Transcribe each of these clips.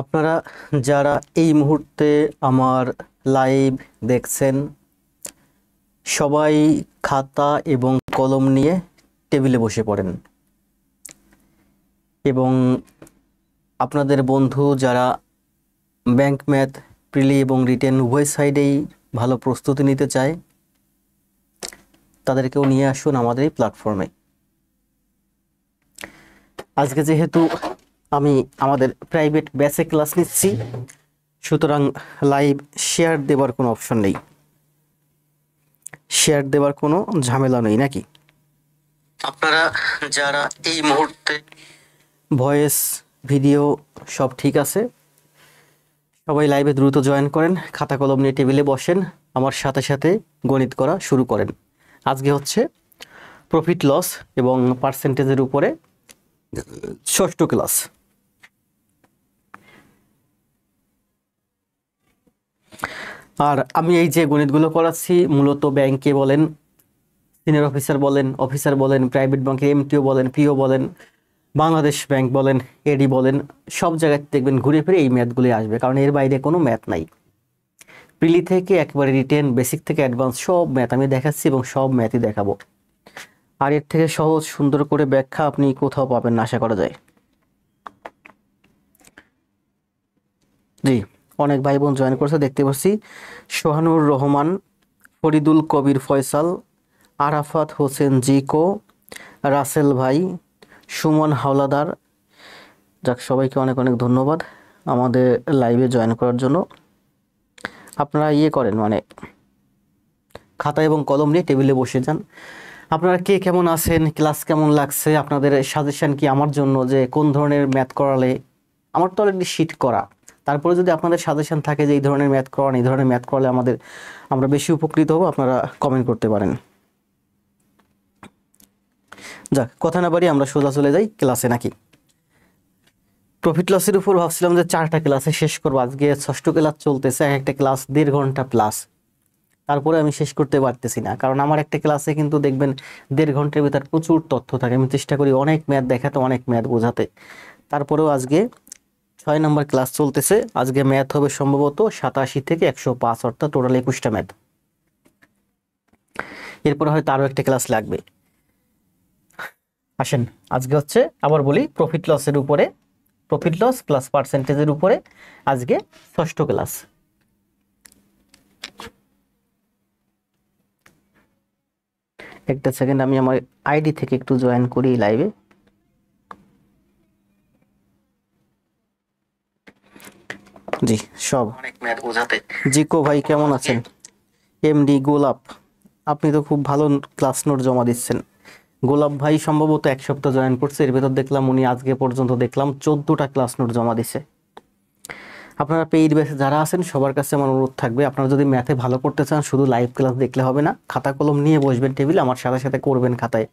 আপনারা যারা এই মুহূর্তে আমার লাইভ দেখছেন সবাই খাতা এবং কলম নিয়ে টেবিলে বসে পড়েন এবং আপনাদের বন্ধু যারা ব্যাংক ম্যাথ প্রিলি এবং রিটেন উভয় সাইডেই ভালো প্রস্তুতি নিতে চায় তাদেরকেও নিয়ে আসুন আমাদের এই প্ল্যাটফর্মে। আজকে যেহেতু আমি আমাদের প্রাইভেট ব্যাচে ক্লাস নিচ্ছি সুতরাং লাইভ শেয়ার দেবার কোনো অপশন নেই, শেয়ার দেবার কোনো ঝামেলা নেই নাকি? আপনারা যারা এই মুহূর্তে ভয়েস ভিডিও সব ঠিক আছে সবাই লাইভে দ্রুত জয়েন করেন, খাতা কলম নিয়ে টেবিলে বসেন, আমার সাথে সাথে গণিত করা শুরু করেন। আজকে হচ্ছে প্রফিট লস এবং পার্সেন্টেজের উপরে ষষ্ঠ ক্লাস। আর আমি এই যে গণিতগুলো করাচ্ছি মূলত ব্যাংকে বলেন, সিনিয়র অফিসার বলেন, প্রাইভেট ব্যাংকে এমটিও বলেন, পিও বলেন, বাংলাদেশ ব্যাংক বলেন, এডি বলেন, সব জায়গায় দেখবেন ঘুরে ফিরে এই ম্যাথগুলি আসবে, কারণ এর বাইরে কোনো ম্যাথ নাই। প্রিলি থেকে একেবারে রিটেন, বেসিক থেকে অ্যাডভান্স সব ম্যাথ আমি দেখাচ্ছি এবং সব ম্যাথই দেখাবো। আর এর থেকে সহজ সুন্দর করে ব্যাখ্যা আপনি কোথাও পাবেন না আশা করা যায়। জি, অনেক ভাই বোন জয়েন করছে দেখতে পাচ্ছি। সোহানুর রহমান, ফরিদুল কবির ফয়সাল, আরাফাত হোসেন জিকো, রাসেল ভাই, সুমন হাওলাদার। যাক, সবাইকে অনেক অনেক ধন্যবাদ আমাদের লাইভে জয়েন করার জন্য। আপনারা করেন মানে খাতা এবং কলম নিয়ে টেবিলে বসে যান। আপনারা কে কেমন আছেন, ক্লাস কেমন লাগছে, আপনাদের সাজেশন কি আমার জন্য, যে কোন ধরনের ম্যাথ করালে? আমার তো অলরেডি শিট করা, তারপরে যদি আপনাদের সাজেশন থাকে যে এই ধরনের ম্যাথ করান, এই ধরনের ম্যাথ করলে আমরা বেশি উপকৃত হব, আপনারা কমেন্ট করতে পারেন। যাক, কথা না বাড়ি আমরা সোজা চলে যাই ক্লাসে নাকি। প্রফিট লসের উপর ভাবছিলাম যে 4টা ক্লাসে শেষ করবো, আজকে ষষ্ঠ ক্লাস চলতেছে, একটা ক্লাস 1.5 ঘন্টা প্লাস, তারপরে আমি শেষ করতে পারতেছি না, কারণ আমার একটা ক্লাসে কিন্তু দেখবেন 1.5 ঘন্টার ভিতর প্রচুর তথ্য থাকে। আমি চেষ্টা করি অনেক ম্যাথ দেখাতে, অনেক ম্যাথ বোঝাতে, তারপরেও আজকে 6 নম্বর ক্লাস চলতেছে। আজকে ম্যাথ হবে সম্ভবত 87 থেকে 105, অর্থাৎ টোটাল 21টা ম্যাথ। এরপরে হয়তো আরও একটা ক্লাস লাগবে। আসেন আজকে হচ্ছে আবার বলি প্রফিট লসের উপরে, প্রফিট লস প্লাস পার্সেন্টেজের উপরে আজকে ষষ্ঠ ক্লাস। একটা সেকেন্ড, আমি আমার আইডি থেকে একটু জয়েন করি লাইভে। জি, সব অনেক ম্যাথ বোঝাতে। জিকো ভাই কেমন আছেন? এমডি গোলাপ, আপনি তো খুব ভালো ক্লাস নোট জমা দিচ্ছেন। গোলাপ ভাই সম্ভবত 1 সপ্তাহ জয়েন করছে, এর ভেতর দেখলাম উনি আজকে পর্যন্ত দেখলাম 14টা ক্লাস নোট জমা দিছে। আপনারা পেইড বেসে যারা আছেন সবার কাছে আমার অনুরোধ থাকবে, আপনারা যদি ম্যাথে ভালো করতে চান শুধু লাইভ ক্লাস দেখলে হবে না, খাতা কলম নিয়ে বসবেন টেবিলে, আমার সাথে সাথে করবেন খাতায়।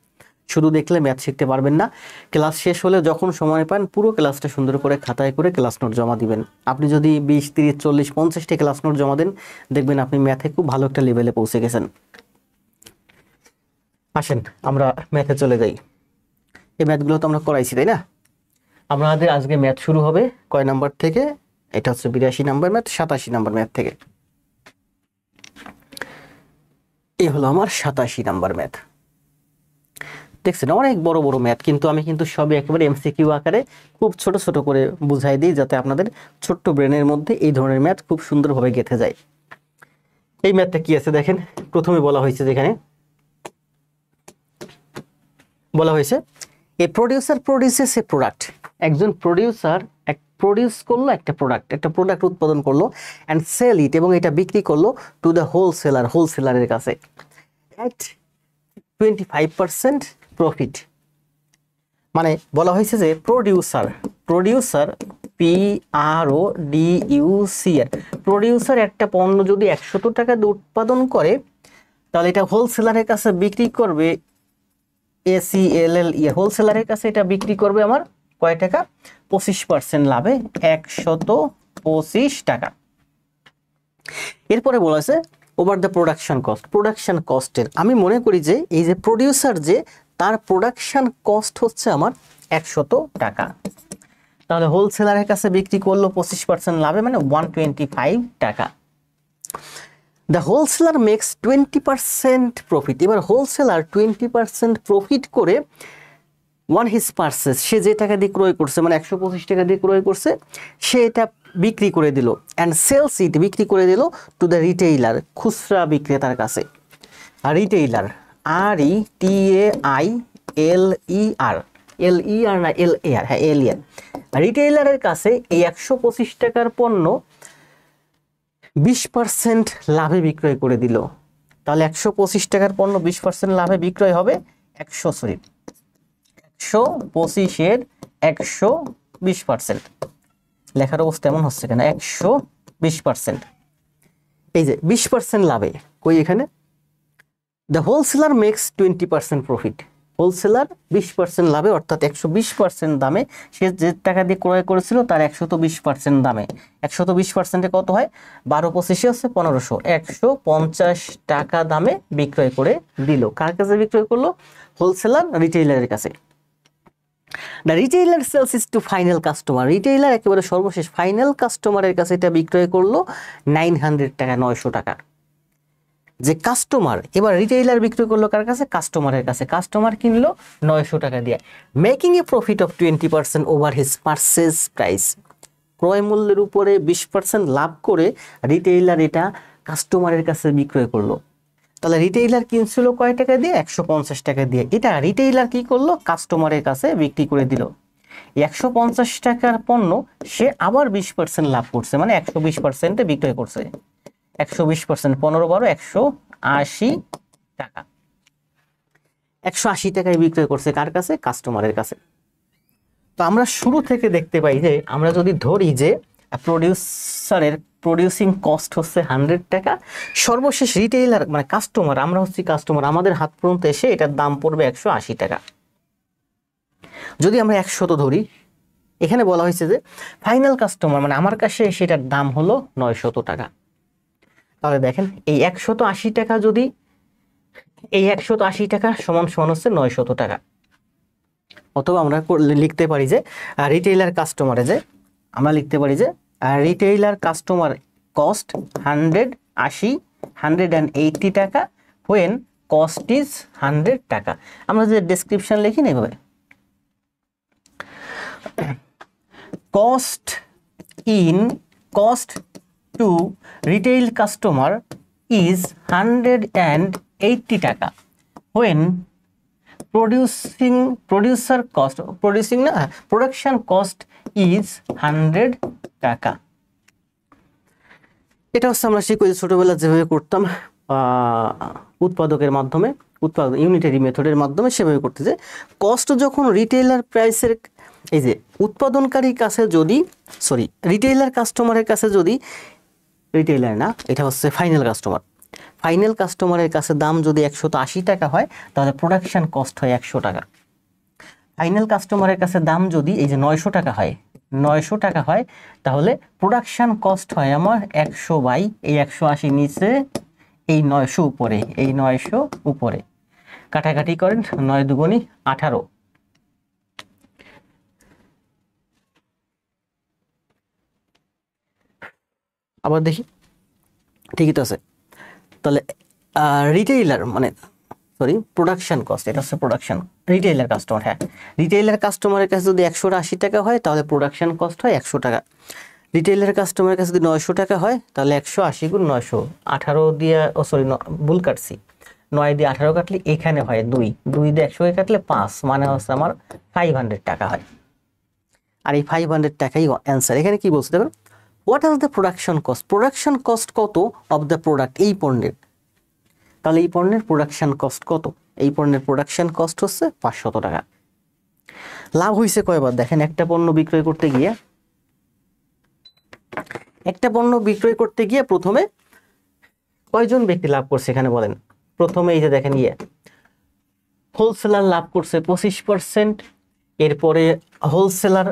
শুধু দেখলে ম্যাথ শিখতে পারবেন না। ক্লাস শেষ হলে যখন সময় পান পুরো ক্লাসটা সুন্দর করে খাতায় করে ক্লাস নোট জমা দিবেন। আপনি যদি 20, 30, 40, 50টা ক্লাস নোট জমা দেন দেখবেন আপনি ম্যাথে খুব ভালো একটা লেভেলে পৌঁছে গেছেন। আসেন আমরা ম্যাথে চলে যাই। এই ম্যাথগুলো তো আমরা করাইছি তাই না? আমাদের আজকে ম্যাথ শুরু হবে কয় নাম্বার থেকে? এটা হচ্ছে 82 নাম্বার ম্যাথ, 87 নাম্বার ম্যাথ থেকে। এই হলো আমার 87 নাম্বার ম্যাথ। দেখছেন অনেক বড় বড় ম্যাথ, কিন্তু আমি সবই একেবারে এমসিকিউ আকারে খুব ছোট ছোট করে বুঝাই দিই, যাতে আপনাদের ছোট্ট ব্রেনের মধ্যে এই ধরনের ম্যাথ খুব সুন্দরভাবে গেঁথে যায়। এই ম্যাথটা কি আছে দেখেন, প্রথমে বলা হয়েছে, যেখানে বলা হয়েছে এ প্রোডিউসার প্রোডিউসেস এ প্রোডাক্ট। একজন প্রোডিউসার প্রোডিউস করলো একটা প্রোডাক্ট উৎপাদন করলো, অ্যান্ড সেল ইট, এবং এটা বিক্রি করলো টু দ্য হোলসেলারের কাছে অ্যাট 25% প্রফিট। মানে বলা হয়েছে যে প্রোডিউসার PRODUCR, প্রোডিউসার একটা পণ্য যদি 100 টাকা দিয়ে উৎপাদন করে তাহলে এটা হোলসেলারের কাছে বিক্রি করবে, ACLL হোলসেলারের কাছে এটা বিক্রি করবে আমার কয় টাকা? 25% লাভে, 125 টাকা। এরপরে বলা আছে ওভার দ্য প্রোডাকশন কস্টের, আমি মনে করি যে এই যে প্রোডিউসার যে তার প্রোডাকশন কস্ট হচ্ছে আমার 100 টাকা। তাহলে হোলসেলারের কাছে বিক্রি করলো 25% লাভে, মানে 125 টাকা। The wholesaler makes 20% profit. এবার হোলসেলার 20% প্রফিট করে ওয়ান হিজ পার্সেস, সে যে টাকা দিয়ে ক্রয় করছে, মানে 125 টাকা দিয়ে ক্রয় করছে, সে এটা বিক্রি করে দিল। অ্যান্ড সেলস ইট, বিক্রি করে দিল টু দ্য রিটেইলার, খুচরা বিক্রেতার কাছে। আর রিটেইলার, RETAILER, LER না LAR, হ্যাঁ LER, রিটেইলারের কাছে এই 125 টাকার পণ্য 20% লাভে বিক্রয় করে দিল। তাহলে 125 টাকার পণ্য 20% লাভে বিক্রয় হবে 125-এর 120%। লেখার অবস্থা এমন হচ্ছে কেন, 120%, এই যে 20% লাভে, কই এখানে, the wholesaler makes 20% profit. Wholesaler 20% লাভে, অর্থাৎ 120% দামে, সে যে টাকা দিয়ে ক্রয় করেছিল তার 120% দামে, 120%-এ কত হয়, 12-25 হচ্ছে 1500, 150 টাকা দামে বিক্রয় করে দিল। কার কাছে বিক্রয় করলো, হোলসেলার রিটেইলারের কাছে। The retailer sells is to final customer, retailer একেবারে সর্বশেষ ফাইনাল কাস্টমারের কাছে এটা বিক্রয় করলো 900 টাকা, 900 টাকা। যে কাস্টমার, এবার রিটেইলার বিক্রি করলো কার কাছে, কাস্টমারের কাছে, কাস্টমার কিনলো 900 টাকা দিয়ে, making A profit of 20% over his purchase price. ক্রয় মূল্যের উপরে 20% লাভ করে রিটেইলার এটা কাস্টমারের কাছে বিক্রয় করলো। তাহলে রিটেইলার কিনছিল কয় টাকা দিয়ে, 150 টাকা দিয়ে, এটা রিটেইলার কি করলো, কাস্টমারের কাছে বিক্রি করে দিল। 150 টাকার পণ্য সে আবার 20% লাভ করছে, মানে 120%-এ বিক্রয় করছে। 120%, 15-12, 180 টাকা, 180 টাকায় বিক্রয় করছে কার কাছে, কাস্টমারের কাছে। তো আমরা শুরু থেকে দেখতে পাই যে আমরা যদি ধরি যে প্রোডিউসারের প্রোডিউসিং কস্ট হচ্ছে 100 টাকা, সর্বশেষ রিটেইলার মানে কাস্টমার, আমরা হচ্ছি কাস্টমার, আমাদের হাত পর্যন্ত এসে এটার দাম পড়বে 180 টাকা। যদি আমরা 100 ধরি, এখানে বলা হয়েছে যে ফাইনাল কাস্টমার মানে আমার কাছে সেটার দাম হলো 900 টাকা। তাহলে দেখেন এই 180 টাকা, যদি এই 180 টাকা সমান সমান হচ্ছে 900 টাকা। অথবা আমরা লিখতে পারি যে রিটেইলার কাস্টমারে, যে আমরা লিখতে পারি যে রিটেইলার কাস্টমার কস্ট 180 টাকা, হোয়েন কস্ট ইজ 100 টাকা। আমরা যে ডেসক্রিপশন লিখি না এইভাবে, cost to retail customer is 180 টাকা, when production cost is 100 টাকা। এটা হচ্ছে আমরা শিখি ছোটবেলা যেভাবে করতাম উৎপাদকের মাধ্যমে, ইউনিটারি মেথডের মাধ্যমে সেভাবে করতে, যে কস্ট যখন রিটেইলার প্রাইসের, এই যে উৎপাদনকারীর কাছে যদি, সরি রিটেইলার কাস্টমারের কাছে যদি, রিটেইলার না, এটা হচ্ছে ফাইনাল কাস্টমার, ফাইনাল কাস্টমারের কাছে দাম যদি 180 টাকা হয়, তাহলে প্রোডাকশন কস্ট হয় 100 টাকা। ফাইনাল কাস্টমারের কাছে দাম যদি এই যে 900 টাকা হয়, 900 টাকা হয়, তাহলে প্রোডাকশন কস্ট হয় আমার 100 বাই এই 180 নিচে, এই 900 উপরে, এই 900 উপরে, কাটাকাটি করেন, 9 দুগুণী 18। আবার দেখি, ঠিকই তো আছে। তাহলে রিটেইলার মানে সরি প্রোডাকশন কস্ট, এটা হচ্ছে প্রোডাকশন, রিটেইলার কাস্টমার, হ্যাঁ রিটেইলার কাস্টমারের কাছে যদি 180 টাকা হয়, তাহলে প্রোডাকশন কস্ট হয় 100 টাকা। রিটেইলার কাস্টমারের কাছে যদি 900 টাকা হয়, তাহলে 180 গুণ 900, 18 দিয়ে, ও সরি ভুল কাটছি, 9 দিয়ে 18 কাটলে এখানে হয় 2, 2 দিয়ে 100 কাটলে 5, মানে হচ্ছে আমার 500 টাকা হয়। আর এই 500 টাকাই অ্যান্সার। এখানে কি বলছে দেখুন, what is the production cost, production cost কত অফ দ্য প্রোডাক্ট, এই পণ্যের। তাহলে এই পণ্যের প্রোডাকশন কস্ট কত, এই পণ্যের প্রোডাকশন কস্ট হচ্ছে 500 টাকা। লাভ হয়েছে কয়বার দেখেন, একটা পণ্য বিক্রয় করতে গিয়ে প্রথমে কয়জন ব্যক্তি লাভ করছে এখানে বলেন। প্রথমে এই যে দেখেন হোলসেলার লাভ করছে 25%, এরপরে হোলসেলার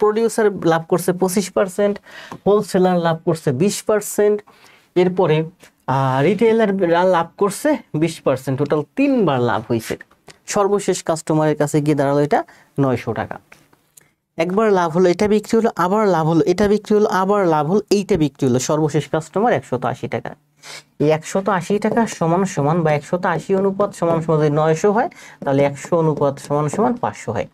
প্রোডিউসার লাভ করছে 25%, হোলসেলার লাভ করছে 20%, এরপরে রিটেইলার লাভ করছে 20%, টোটাল 3 বার লাভ হয়েছে। সর্বশেষ কাস্টমারের কাছে গিয়ে দাঁড়ালো এটা 900 টাকা। একবার লাভ হলো, এটা বিক্রি হলো, আবার লাভ হলো, এটা বিক্রি হলো, আবার লাভ হলো, এইটা বিক্রি হলো, সর্বশেষ কাস্টমার 180 টাকা। এই 180 টাকা সমান সমান বা 180 অনুপাত সমান সমান যদি 900 হয় তাহলে 100 অনুপাত সমান সমান 500 হয়।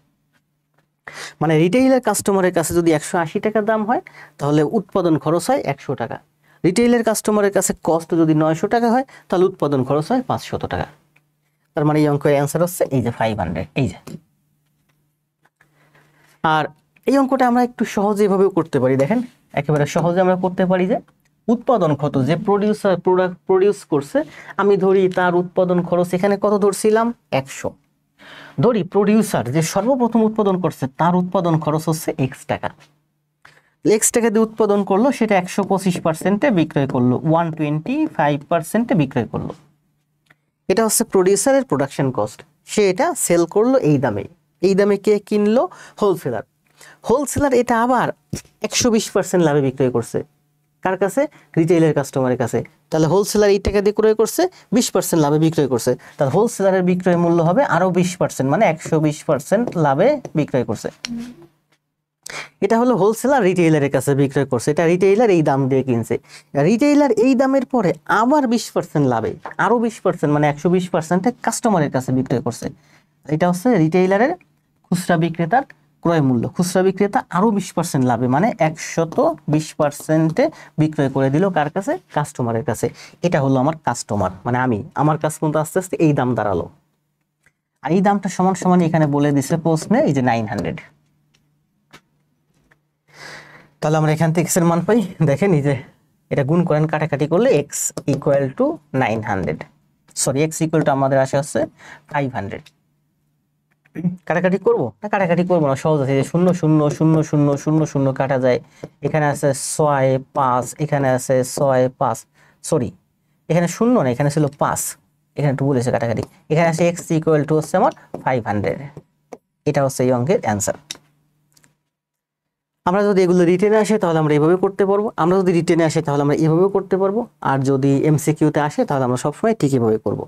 মানে রিটেইলার কাস্টমারের কাছে যদি 180 টাকা দাম হয় তাহলে উৎপাদন খরচ হয় 100 টাকা। রিটেইলার কাস্টমারের কাছে কস্ট যদি 900 টাকা হয় তাহলে উৎপাদন খরচ হয় 500 টাকা। তার মানে এই অঙ্কের অ্যান্সার হচ্ছে এই যে 500, এই যে। আর এই অঙ্কটা আমরা একটু সহজে এভাবেও করতে পারি, দেখেন একেবারে সহজে আমরা করতে পারি যে উৎপাদন কত, যে প্রোডিউসার প্রোডাক্ট প্রোডিউস করছে, আমি ধরি তার উৎপাদন খরচ এখানে কত ধরছিলাম 100, ধরি প্রোডিউসার যে সর্বপ্রথম উৎপাদন করছে তার উৎপাদন খরচ হচ্ছে এক্স টাকা, এক্স টাকা দিয়ে উৎপাদন করলো, সেটা 125%-এ বিক্রয় করলো, 125%-এ বিক্রয় করলো, এটা হচ্ছে প্রোডিউসারের প্রোডাকশন কস্ট। সে এটা সেল করলো এই দামে, এই দামে কে কিনলো? হোলসেলার। হোলসেলার এটা আবার 120% লাভে বিক্রয় করছে, কার কাছে? রিটেইলার কাস্টমারের কাছে। তাহলে হোলসেলার এই টাকা দিয়ে ক্রয় করছে, 20% লাভে বিক্রয় করছে, তাহলে হোলসেলারের বিক্রয় মূল্য হবে আরো 20%, মানে 120% লাভে বিক্রয় করছে। এটা হলো হোলসেলার রিটেইলারের কাছে বিক্রয় করছে, এটা রিটেইলার এই দাম দিয়ে কিনছে, রিটেইলার এই দামের পরে আবার 20% লাভে আরো 20% মানে 120%-এ কাস্টমারের কাছে বিক্রয় করছে। এটা হচ্ছে রিটেইলারের খুচরা বিক্রেতার ক্রয় মূল্য, খুচরা বিক্রেতা আরো 20% লাভে মানে 120%-এ বিক্রয় করে দিল কার কাছে? কাস্টমারের কাছে। এটা হলো আমার কাস্টমার, মানে আমি, আমার কাছ পর্যন্ত আস্তে আস্তে এই দাম দাঁড়ালো। আর এই দামটা সমান সমান এখানে বলে দিছে প্রশ্নে, এই যে 900। তাহলে আমরা এখান থেকে x এর মান পাই, দেখেন এই যে এটা গুণ করেন কাটাকাটি করলে x equal to 900, sorry x equal to আমাদের আসে হচ্ছে 500। কাটাকাটি করবো না? কাটাকাটি করবো না, সহজ আছে, 0 0 0 0 0 0 কাটা যায়, এখানে আছে 6 5, এখানে আছে 6 5, সরি এখানে 0 না, এখানে ছিল 5, এখানে একটু বলেছে কাটাকাটি, এখানে আছে x ইকুয়াল টু হচ্ছে আমার 500। এটা হচ্ছে এই অঙ্কের অ্যান্সার। আমরা যদি এগুলো রিটেনে আসে তাহলে আমরা এইভাবে করতে পারবো, আমরা যদি রিটেনে আসে তাহলে আমরা এইভাবেও করতে পারবো, আর যদি এমসিকিউতে আসে তাহলে আমরা সবসময় ঠিক এভাবে করবো।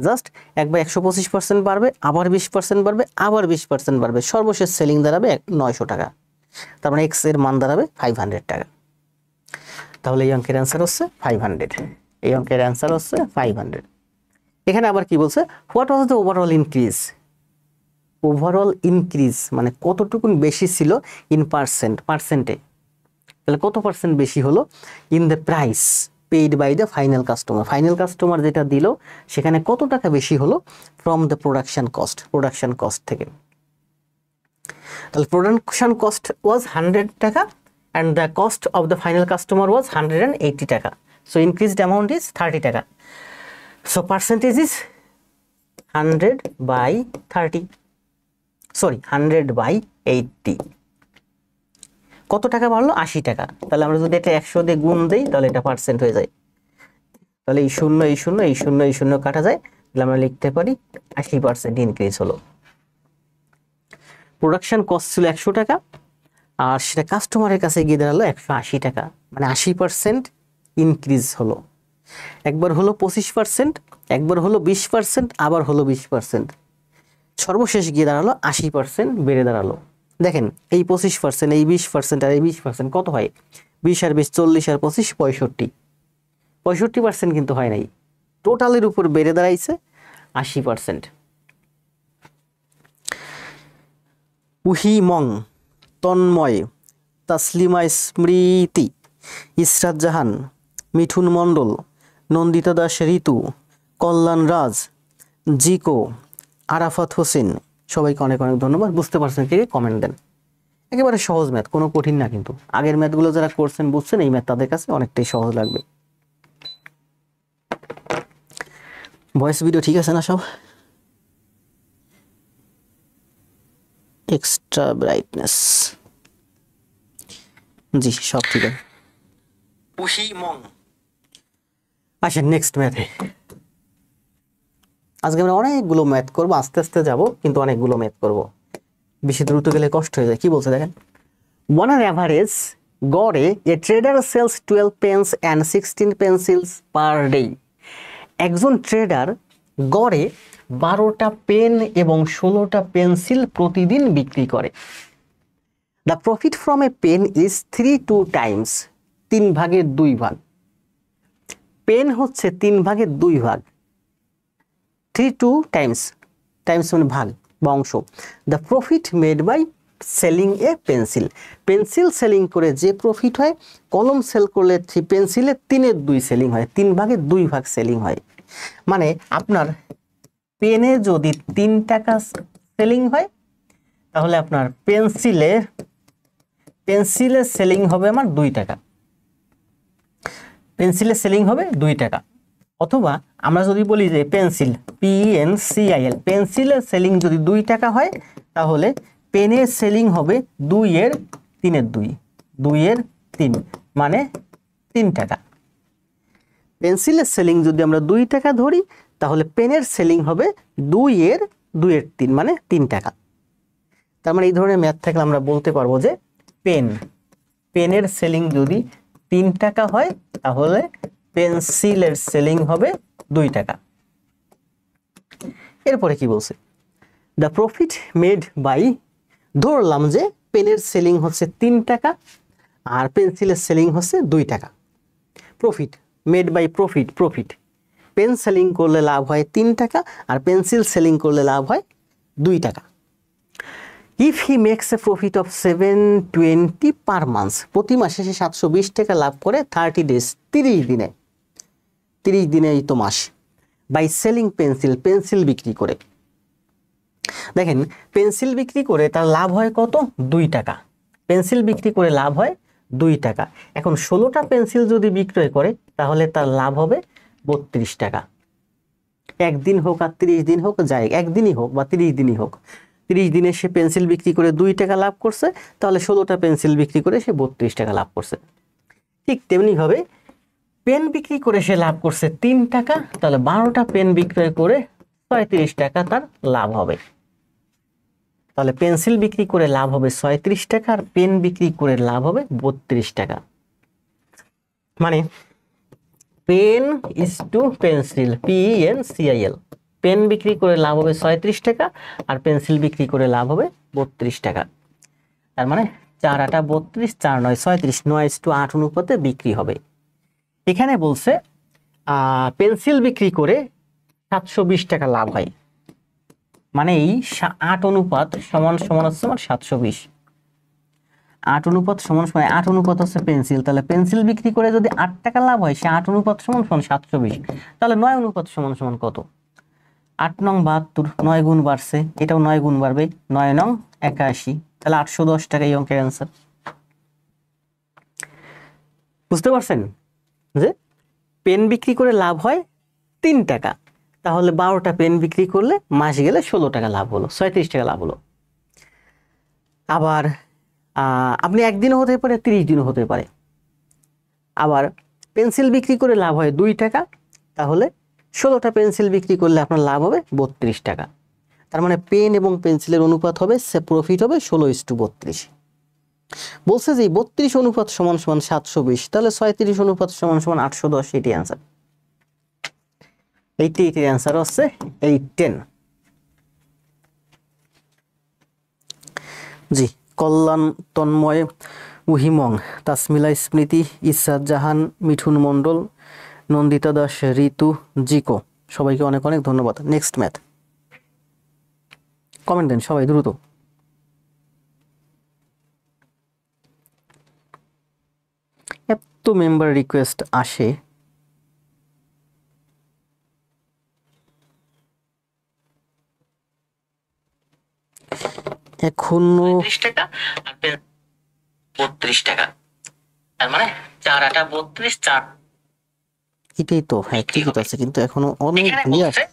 জাস্ট একবার 125% বাড়বে, আবার 20% বাড়বে, আবার 20% বাড়বে, সর্বশেষ সেলিং দাঁড়াবে 900 টাকা, তার মানে এক্স এর মান দাঁড়াবে 500 টাকা। তাহলে এই অঙ্কের অ্যান্সার হচ্ছে 500, এই অঙ্কের অ্যান্সার হচ্ছে 500। এখানে আবার কি বলছে? What was the overall increase, overall increase মানে কতটুকু বেশি ছিল ইন পার্সেন্টে, তাহলে কত পার্সেন্ট বেশি হলো? In the price paid by the final customer, final customer যেটা দিল সেখানে কত টাকা বেশি হলো? ফ্রম দ্য প্রোডাকশন কস্ট থেকে। তাহলে প্রোডাকশন কস্ট ওয়াজ 100 টাকা and the cost of the final customer was 180 টাকা, সো ইনক্রিজড অ্যামাউন্ট ইজ 30 টাকা, সো পার্সেন্টেজ ইজ 100/30, সরি 100/80। কত টাকা বাড়লো? 80 টাকা। তাহলে আমরা যদি এটা 100 দিয়ে গুণ দেই তাহলে এটা পার্সেন্ট হয়ে যায়, তাহলে এই শূন্য এই শূন্য এই শূন্য এই শূন্য কাটা যায়, তাহলে আমরা লিখতে পারি 80% ইনক্রিজ হলো। প্রোডাকশন কস্ট ছিল 100 টাকা আর সেটা কাস্টমারের কাছে গিয়ে দাঁড়ালো 180 টাকা, মানে 80% ইনক্রিজ হলো। একবার হলো 25%, একবার হলো 20%, আবার হলো 20%, সর্বশেষ গিয়ে দাঁড়ালো 80% বেড়ে দাঁড়ালো। দেখেন এই 25%, এই 20% আর এই 20% কত হয়? 20 আর 20 40 আর 25 65% কিন্তু হয় নাই, টোটালের উপর বেড়ে দাঁড়াইছে 80%। উহিমং, তন্ময়, তাসলিমা স্মৃতি, ইসরাত জাহান, মিঠুন মণ্ডল, নন্দিতা দাস ঋতু, কল্যাণ রাজ, জিকো, আরাফাত হোসেন, সবাইকে অনেক অনেক ধন্যবাদ। বুঝতে পারছেন কি? কমেন্ট দেন। একেবারে সহজ ম্যাথ, কোনো কঠিন না কিন্তু, আগের ম্যাথগুলো যারা করছেন বুঝছেন, এই ম্যাথ তাদের কাছে অনেকটাই সহজ লাগবে। ভয়েস ভিডিও ঠিক আছে না সব? এক্সট্রা ব্রাইটনেস, জি সব ঠিক আছে। আসেন নেক্সট ম্যাথে। আজকে আমরা অনেকগুলো ম্যাথ করবো, আস্তে আস্তে যাব কিন্তু অনেকগুলো ম্যাথ করব, বেশি দ্রুত গেলে কষ্ট হয়ে যায়। কি বলছে দেখেন, on an average গড়ে a trader sells 12 pens and 16 pencils per day, একজন ট্রেডার গড়ে 12টা পেন এবং 16টা পেন্সিল প্রতিদিন বিক্রি করে। The profit from a pen is 3 times, 3/2 pen হচ্ছে 3/2 3 টাইমস, টাইমস মানে ভাগ বা অংশ। The profit made by selling a pencil, pencil selling করে যে প্রফিট হয়, কলম সেল করলে পেন্সিলে 3/2 সেলিং হয়, 3/2 সেলিং হয়। মানে আপনার পেনে যদি 3 টাকা সেলিং হয়, তাহলে আপনার পেন্সিলে সেলিং হবে আমার 2 টাকা, পেন্সিলে সেলিং হবে 2 টাকা। অথবা আমরা যদি বলি যে পেন্সিল, PENCIL, পেন্সিলের সেলিং যদি 2 টাকা হয়, তাহলে পেনের সেলিং হবে 2/3, মানে 3 টাকা। পেন্সিলের সেলিং যদি আমরা 2 টাকা ধরি, তাহলে পেনের সেলিং হবে 2/3, মানে 3 টাকা। তার মানে এই ধরনের ম্যাথ থাকলে আমরা বলতে পারবো যে পেনের সেলিং যদি 3 টাকা হয়, তাহলে পেন্সিলের সেলিং হবে 2 টাকা। এরপরে কি বলছে, দ্য প্রফিট মেড বাই, ধরলাম যে পেনের সেলিং হচ্ছে 3 টাকা আর পেন্সিলের সেলিং হচ্ছে 2 টাকা। Profit made by profit, pen selling করলে লাভ হয় 3 টাকা আর পেন্সিল সেলিং করলে লাভ হয় 2 টাকা। If he makes a profit of 720 per month, প্রতি মাসে সে 720 টাকা লাভ করে 30 ডেজ, 30 দিনেই তো মাস। বাই সেলিং পেন্সিল বিক্রি করে, দেখেন পেন্সিল বিক্রি করে তার লাভ হয় কত, 2 টাকা। পেন্সিল বিক্রি করে লাভ হয় 2 টাকা। এখন 16টা পেন্সিল যদি বিক্রয় করে, তাহলে তার লাভ হবে 32 টাকা। একদিন হোক আর 30 দিন হোক, যাই একদিনই হোক বা 30 দিনই হোক, 30 দিনে সে পেন্সিল বিক্রি করে 2 টাকা লাভ করছে, তাহলে 16টা পেন্সিল বিক্রি করে সে 32 টাকা লাভ করছে। ঠিক তেমনিভাবে পেন বিক্রি করে সে লাভ করছে 3 টাকা, তাহলে 12টা পেন বিক্রয় করে 36 টাকা তার লাভ হবে। তাহলে পেন্সিল বিক্রি করে লাভ হবে 36 টাকা আর পেন বিক্রি করে লাভ হবে 32 টাকা। মানে pen is to pencil, PENCIL, pen বিক্রি করে লাভ হবে 36 টাকা আর পেন্সিল বিক্রি করে লাভ হবে 32 টাকা। তার মানে 4 8 32, 4 9 36, 9:8 অনুপাতে বিক্রি হবে। এখানে বলছে পেন্সিল বিক্রি করে 720 টাকা লাভ হয়, মানে এই 8 অনুপাত সমান হচ্ছে আমার 720। 8 অনুপাত সমান 8 অনুপাত হচ্ছে পেন্সিল, তাহলে পেন্সিল বিক্রি করে যদি 8 টাকা লাভ হয়, সে 8 অনুপাত সমান 720, তাহলে 9 অনুপাত সমান কত, 8 নং 72, 9 গুণ বাড়ছে, এটাও 9 গুণ বাড়বে, 9 নং 81, তাহলে 810 টাকা এই অঙ্কের অ্যান্সার। বুঝতে পারছেন যে পেন বিক্রি করে লাভ হয় 3 টাকা, তাহলে 12টা পেন বিক্রি করলে মাস গেলে 16 টাকা লাভ হলো, 36 টাকা লাভ হলো। আবার আপনি একদিনও হতে পারে, 30 দিনও হতে পারে। আবার পেন্সিল বিক্রি করে লাভ হয় 2 টাকা, তাহলে 16টা পেন্সিল বিক্রি করলে আপনার লাভ হবে 32 টাকা। তার মানে পেন এবং পেন্সিলের অনুপাত হবে, সে প্রফিট হবে 16:32। বলছে যে 32 অনুপাত সমান 720, তাহলে 36 অনুপাত সমান 810, এটি অ্যান্সার। এইটির অ্যান্সার হচ্ছে 810। জি, কল্যাণ, তন্ময়, উহিমং, তাসমিলা স্মৃতি, ইসরাত জাহান, মিঠুন মণ্ডল, নন্দিতা দাস, ঋতু, জিকো, সবাইকে অনেক অনেক ধন্যবাদ। নেক্সট ম্যাথ, কমেন্ট দেন সবাই দ্রুত। এত মেম্বার রিকোয়েস্ট আসে, এখনো 32 টাকা আর 32 টাকা, তার মানে 4 8 32, 4, এটাই তো, হ্যাঁ ঠিকই তো আছে, কিন্তু এখনো অনেক ঘুরে আসে।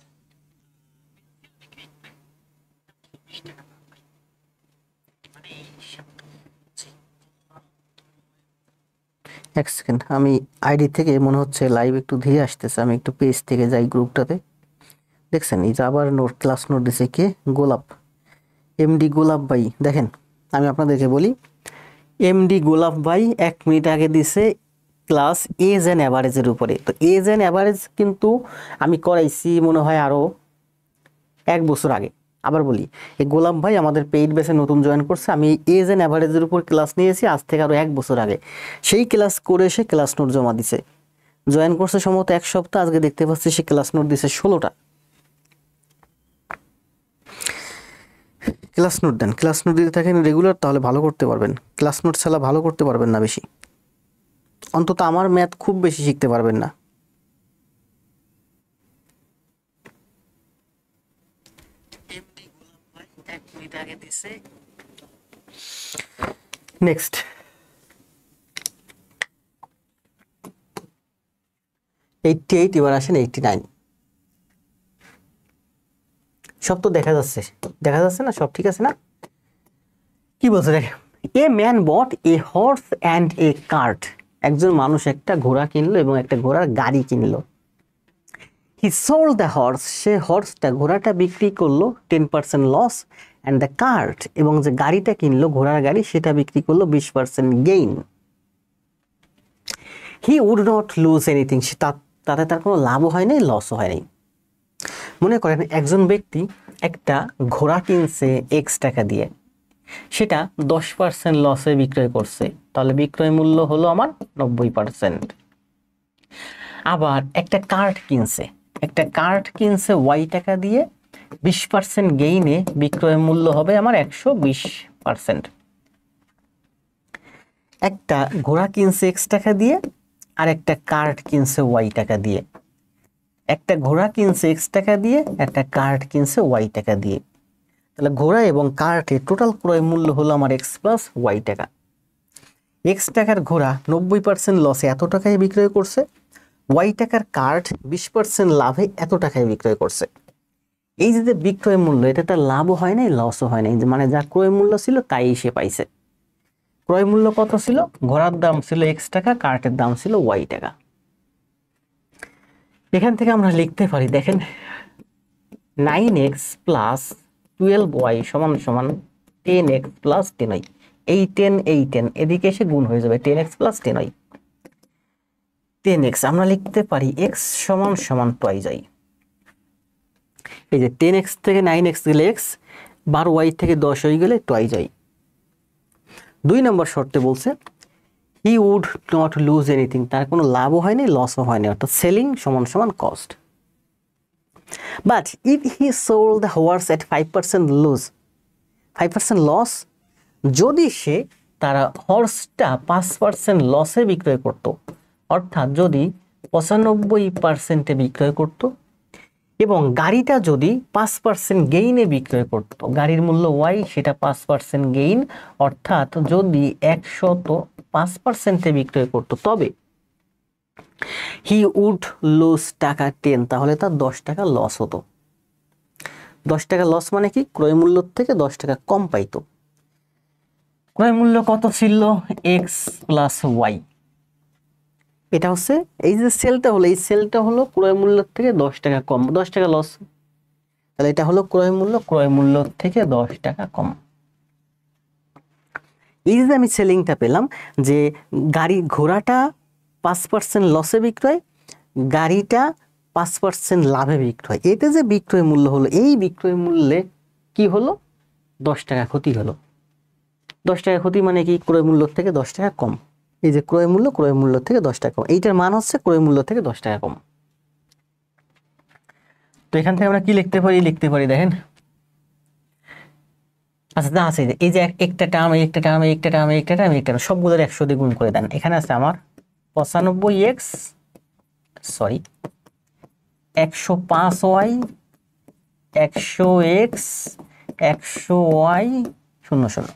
এক সেকেন্ড, আমি আইডি থেকে মনে হচ্ছে লাইভ একটু ধীরে আসতেছে, আমি একটু পেজ থেকে যাই গ্রুপটাতে। দেখছেন এই যে আবার ক্লাস নোট দিছে কে, গোলাপ, MD গোলাপ ভাই। দেখেন আমি আপনাদেরকে বলি, MD গোলাপ ভাই 1 মিনিট আগে দিছে ক্লাস এজ অ্যান্ড অ্যাভারেজের উপরে। তো এজ অ্যান্ড অ্যাভারেজ কিন্তু আমি করাইছি মনে হয় আরও 1 বছর আগে, আবার বলি, এই গোলাম ভাই আমাদের পেইড বেসে নতুন জয়েন করছে। আমি এজ এন্ড অ্যাভারেজের উপর ক্লাস নিয়েছি আজ থেকে আরো 1 বছর আগে। সেই ক্লাস করে এসে ক্লাস নোট জমা দিছে। জয়েন করছে সম্ভবত 1 সপ্তাহ, আজকে দেখতে পাচ্ছি সে ক্লাস নোট দিছে 16টা। ক্লাস নোট দেন, ক্লাস নোট দিতে থাকেন রেগুলার, তাহলে ভালো করতে পারবেন। ক্লাস নোট ছাড়া ভালো করতে পারবেন না বেশি, অন্তত আমার ম্যাথ খুব বেশি শিখতে পারবেন না। নেক্সট, এবার আসেন 89। সব তো দেখা যাচ্ছে না, সব ঠিক আছে না? কি বলছে দেখ, a man bought a horse and a cart. একজন মানুষ একটা ঘোড়া কিনলো এবং একটা ঘোড়ার গাড়ি কিনলো। হি সোল্ড দ্য হর্স, সে হর্সটা ঘোড়াটা বিক্রি করলো 10% লস, অ্যান্ড দ্য কার্ট এবং যে গাড়িটা কিনলো ঘোড়ার গাড়ি সেটা বিক্রি করলো 20% gain. He would not lose anything, তাতে তার কোনো লাভও হয় নাই, লসও হয় নাই। মনে করেন একজন ব্যক্তি একটা ঘোড়া কিনছে X টাকা দিয়ে, সেটা 10% লসে বিক্রয় করছে, তাহলে বিক্রয় মূল্য হলো আমার 90%। আবার একটা কার্ট কিনছে Y টাকা দিয়ে, 20% গেইনে বিক্রয় মূল্য হবে আমার 120%। একটা ঘোড়া কিনছে X টাকা দিয়ে আর একটা কার্ট কিনছে Y টাকা দিয়ে। একটা ঘোড়া কিনছে X টাকা দিয়ে, একটা কার্ট কিনছে Y টাকা দিয়ে, তাহলে ঘোড়া এবং কার্টের টোটাল ক্রয় মূল্য হলো আমার X প্লাস Y টাকা। X টাকার ঘোড়া 90% লসে এত টাকায় বিক্রয় করছে, Y টাকার কার্ট 20% লাভে এত টাকায় বিক্রয় করছে। এই যে বিক্রয় মূল্য, এটা তার লাভও হয় নাই, লসও হয় নাই, মানে যা ক্রয় মূল্য ছিল তাই সে পাইছে। ক্রয় মূল্য কত ছিল? ঘোড়ার দাম ছিল X টাকা, কার্টের দাম ছিল Y টাকা। এখান থেকে আমরা লিখতে পারি, দেখেন 9x প্লাস 12y সমান সমান 10x প্লাস 10y। এই 10 এদিকে এসে গুণ হয়ে যাবে 10x প্লাস 10y। 10x আমরা লিখতে পারি x সমান সমান টুয়াইজ। এই যে 10x থেকে 9x গেলে x, 12y থেকে 10 হয়ে গেলে টুয়াইজ। 2 নম্বর শর্তে বলছে he would not lose anything, তার কোনো লাভও হয়নি, লসও হয়নি, অর্থাৎ সেলিং সমান সমান cost. But if he sold the horse at 5% lose, 5% loss, যদি সে তারা হর্সটা 5% লসে বিক্রয় করত, অর্থাৎ যদি 95% বিক্রয় করত এবং গাড়িটা যদি 5% গেইনে বিক্রয় করত, গাড়ির মূল্য Y, সেটা 5% গেইন, অর্থাৎ যদি 105% বিক্রয় করত, তবে হি উড লুজ টাকা 10, তাহলে তার 10 টাকা লস হতো। 10 টাকা লস মানে কি? ক্রয় মূল্য থেকে 10 টাকা কম পাইতো। ক্রয় মূল্য কত ছিল? X plus Y। এটা হচ্ছে এই যে সেলটা হলো, এই সেলটা হলো ক্রয় মূল্য থেকে 10 টাকা কম, 10 টাকা লস, তাহলে এটা হলো ক্রয় মূল্য থেকে 10 টাকা কম। এই যে আমি সেলিংটা পেলাম, যে ঘোড়াটা 5% লসে বিক্রয়, গাড়িটা 5% লাভে বিক্রয়, এতে যে বিক্রয় মূল্য হলো, এই বিক্রয় মূল্যে কি হলো? 10 টাকা ক্ষতি হলো। 10 টাকা ক্ষতি মানে কি? ক্রয় মূল্য থেকে 10 টাকা কম। এই যে ক্রয় মূল্য থেকে 10 টাকা কম, এইটার মান হচ্ছে ক্রয় মূল্য থেকে 10 টাকা কম। তো এখান থেকে আমরা কি লিখতে পারি দেখেন, আচ্ছা না আছে, এই যে একটা টার্ম সবগুলোর 100 দিয়ে গুণ করে দেন। এখানে আছে আমার 95x, sorry 105y, 100x, 100y, 00।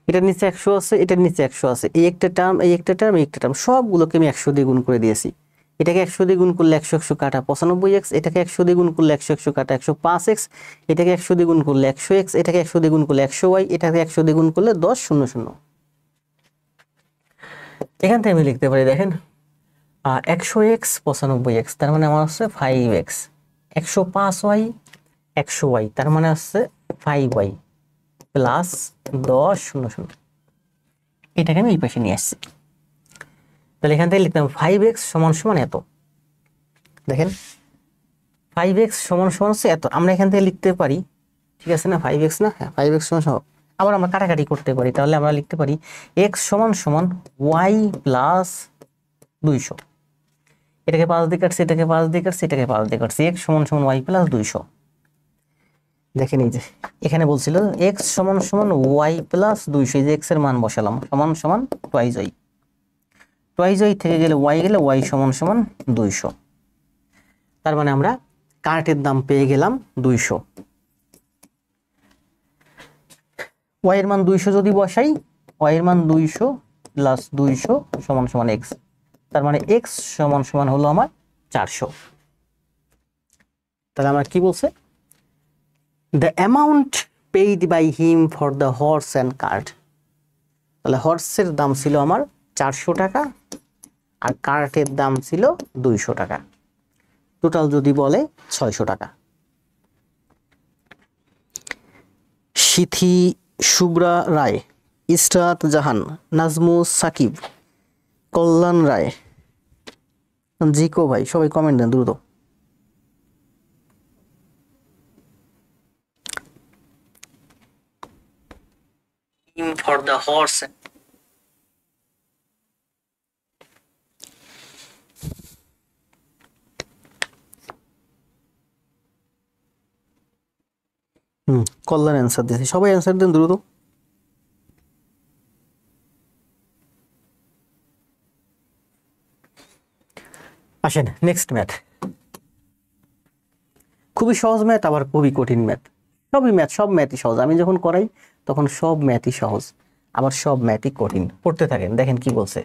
এটার নিচে 100 আছে, এটার নিচে 100 আছে, এই একটা টার্ম, এই একটা টার্ম, সবগুলোকে আমি 100 দিয়ে গুণ করে দিয়েছি। এটাকে 100 দিয়ে গুণ করলে 100 কাটা 95x, এটাকে 100 দিয়ে গুণ করলে 100 কাটা 105x, এটাকে 100 দিয়ে গুণ করলে 100x, এটাকে 100 দিয়ে গুণ করলে 100y, এটাকে 100 দিয়ে গুণ করলে 10 00। এখান থেকে আমি লিখতে পারি দেখেন 100x 95x, তার মানে আমার হচ্ছে 5x, 105y 100y, তার মানে হচ্ছে 5y প্লাস 10 00। এটাকে আমি এই পাশে নিয়ে আসছি, তাহলে এখান থেকে লিখতাম 5x সমান সমান এত। দেখেন 5x সমান সমান হচ্ছে এত, আমরা এখান থেকে লিখতে পারি, ঠিক আছে না, 5x না, হ্যাঁ 5x সমান সমান, আবার আমরা কাটাকাটি করতে পারি, তাহলে আমরা লিখতে পারি x সমান সমান y প্লাস 200, এটাকে 5 দিয়ে কাটছে, এটাকে 5 দিয়ে কাটছে, এটাকে 5 দিয়ে কাটছে, x সমান সমান y প্লাস 200। দেখেন এই যে এখানে বলছিল x সমান সমান y প্লাস 200, এই যে x এর মান বসালাম, সমান সমান টুয়াইজ y, টুয়াইজ y থেকে গেলে y গেলে y সমান সমান 200। তার মানে আমরা কার্টের দাম পেয়ে গেলাম 200। y এর মান 200 যদি বসাই, y এর মান 200 প্লাস 200 সমান সমান x, তার মানে x সমান সমান হলো আমার 400। তাহলে আমরা কি বলছে, the amount paid by him for the horse and cart, তাহলে হর্সের দাম ছিল আমার 400 টাকা আর কার্টের দাম ছিল 200 টাকা, টোটাল যদি বলে 600 টাকা। সিথি শুভ্রা রায়, ইসরাত জাহান, নাজমু সাকিব, কল্যাণ রায়, জিকো ভাই, সবাই কমেন্ট দেন দ্রুত। For the horse, Kalyan answer দিয়েছে, সবাই অ্যান্সার দেন দ্রুত। আসেন নেক্সট ম্যাথ, খুবই সহজ ম্যাথ আবার খুবই কঠিন ম্যাথ, সবই ম্যাথ, সব ম্যাথই সহজ, আমি যখন করাই তখন সব ম্যাথই সহজ, আবার সব ম্যাথই কঠিন। পড়তে থাকেন, দেখেন কি বলছে।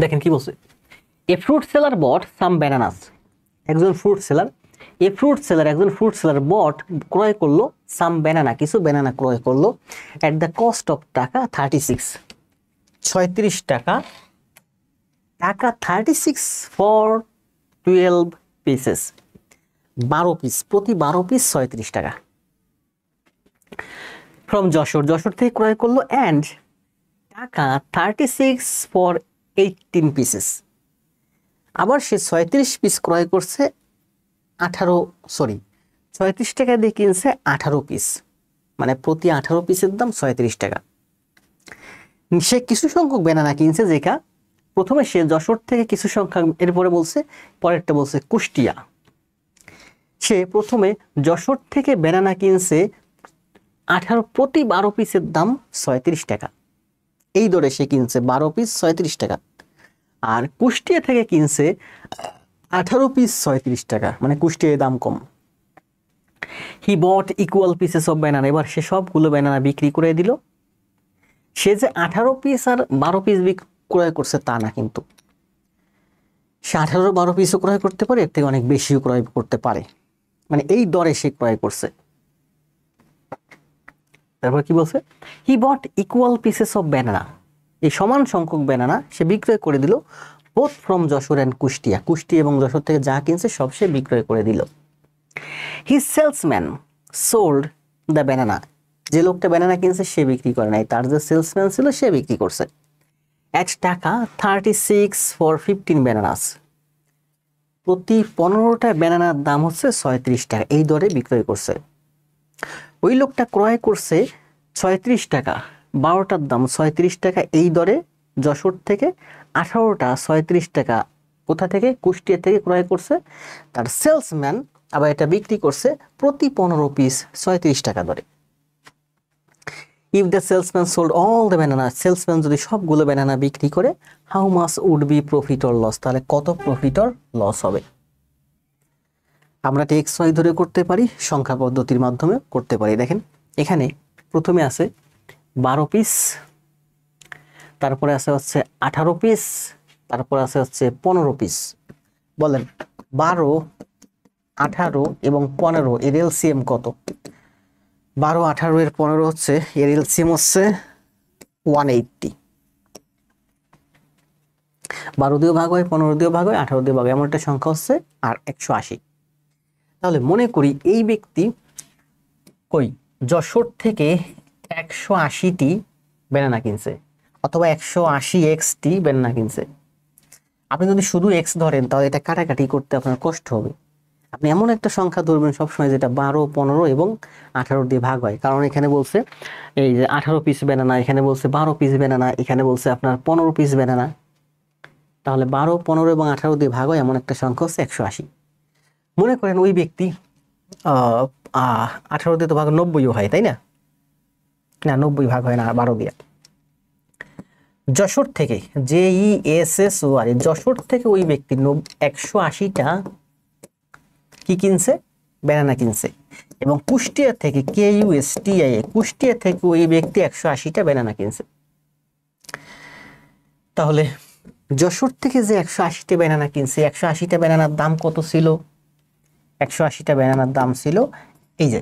দেখেন কি বলছে, a fruit seller bought some bananas, একজন ফ্রুট সেলার, একজন ফ্রুট সেলার বট ক্রয় করলো সাম ব্যানানা, কিছু ব্যানানা ক্রয় করলো, এট দ্য কস্ট অফ টাকা 36, 36 টাকা, 36 ফর 12 পিসেস, 12 পিস, প্রতি 12 পিস 36 টাকা। ফ্রম যশোর থেকে ক্রয় করলো, অ্যান্ড টাকা 36 ফর 18 পিসেস, আবার সে 36 পিস ক্রয় করছে 36 টাকা দিয়ে কিনছে 18 পিস, মানে প্রতি 18 পিসের দাম 36 টাকা। সে কিছু সংখ্যক ব্যানানা কিনছে, যেটা প্রথমে সে যশোর থেকে কিছু সংখ্যক, এরপরে বলছে, পরেরটা বলছে কুষ্টিয়া, সে প্রথমে যশোর থেকে ব্যানানা কিনছে 18, প্রতি 12 পিসের দাম 36 টাকা, এই দরে সে কিনছে 12 পিস 36 টাকা, আর কুষ্টিয়া থেকে কিনছে 18 পিস 36 টাকা, মানে কুষ্টিয়ার দাম কম। হি বট ইকুয়াল পিসেস অফ ব্যানানা, এবার সে সবগুলো ব্যানানা বিক্রি করে দিল। সে যে 18 পিস আর 12 পিস ক্রয় করছে তা না, কিন্তু সে 18-12 পিসও ক্রয় করতে পারে, এর থেকে অনেক বেশিও ক্রয় করতে পারে, মানে এই দরে সে ক্রয় করছে। তারপর কি বলছে, হি বট ইকুয়াল পিসেস অফ ব্যানানা, এই সমান সংখ্যক ব্যানানা সে বিক্রয় করে দিল, both from Jessore and Kushtia, Kushtia এবং যশোর থেকে যা কিনছে সব সে বিক্রয় করে দিল। হি সেলসম্যান সোল্ড দ্য ব্যানানা, যে লোকটা ব্যানানা কিনছে সে বিক্রি করে নাই, তার যে সেলসম্যান ছিল সে বিক্রি করছে। এট টাকা 36 ফর 15 ব্যানানাস, প্রতি 15টা ব্যানানার দাম হচ্ছে 36 টাকা, এই দরে বিক্রয় করছে। ওই লোকটা ক্রয় করছে 36 টাকা, 12টার দাম 36 টাকা, এই দরে যশোর থেকে 18টা 36 টাকা, কোথা থেকে, কুষ্টিয়া থেকে ক্রয় করছে। তার সেলসম্যান আবার এটা বিক্রি করছে প্রতি 15 পিস 36 টাকা দরে। If the salesman sold all the banana, salesman যদি সবগুলো ব্যানানা বিক্রি করে, how much would be profit or loss, তাহলে কত প্রফিট অর লস হবে। আমরা এটা এক্স ওয়াই ধরে করতে পারি, সংখ্যা পদ্ধতির মাধ্যমে করতে পারি। দেখেন এখানে প্রথমে আছে 12 পিস, তারপরে আছে হচ্ছে 18 পিস, তারপরে আছে হচ্ছে 15 পিস। বলেন 12, 18 এবং 15 এর এলসিএম কত? 12, 18 এর 15 হচ্ছে, এর এলসিএম হচ্ছে 180। 12 দিয়ে ভাগ হয়, 15 দিয়ে ভাগ হয়, 18 দিয়ে ভাগ হয়, এমন একটা সংখ্যা হচ্ছে আর 180। তাহলে মনে করি এই ব্যক্তি কই যশোর থেকে 180টি ব্যানানা কিনছে, অথবা 180 ব্যানানা কিনছে। আপনি যদি শুধু এক্স ধরেন তাহলে এটা কাটাকাটি করতে আপনার কষ্ট হবে। আপনি এমন একটা সংখ্যা ধরবেন সবসময় যেটা 12, 15 এবং 18 দিয়ে ভাগ হয়। কারণ এখানে বলছে এই যে 18 পিস ব্যানানা, এখানে বলছে 12 পিস ব্যানানা, এখানে বলছে আপনার 15 পিস ব্যানানা। তাহলে 12, 15 এবং 18 দিয়ে ভাগ হয় এমন একটা সংখ্যা হচ্ছে 180। মনে করেন ওই ব্যক্তি 18 দিয়ে তো ভাগ 90ও হয়, তাই না? না, 90 ভাগ হয় না 12 দিয়ে। যশোর থেকে, JESSOR, যশোর থেকে ওই ব্যক্তি 180টা কি কিনছে? ব্যানানা কিনছে। এবং কুষ্টিয়া থেকে, KUSTIA, কুষ্টিয়া থেকে ওই ব্যক্তি 180টা ব্যানানা কিনছে। তাহলে যশোর থেকে যে 180টা ব্যানানা কিনছে, 180টা ব্যানানার দাম কত ছিল? 180টা ব্যানানার দাম ছিল এই যে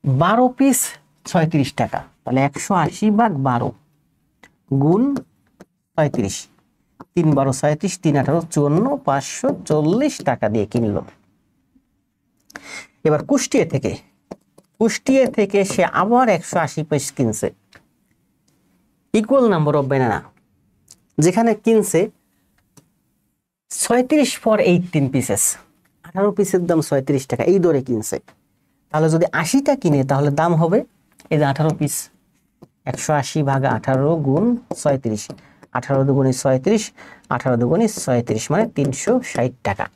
12 পিস 36 টাকা। তাহলে 180 ভাগ 12 গুণ 35, 3 12 37, 3 18 54, 540 টাকা দিয়ে কিনলো। এবার কুষ্টিয়া থেকে সে আবার 180 পিস কিনছে। ইকুয়াল নাম্বার অফ ব্যানানা, যেখানে কিনছে 36 ফর 18 পিসেস, 18 পিসের দাম 36 টাকা, এই দরে কিনছে। তাহলে যদি 80টা কিনে তাহলে দাম হবে এই যে 18 পিস, 180 ভাগ 18 গুণ 36, 18 দুগুণে 36, 18 দুগুণে 36, মানে 360 টাকা।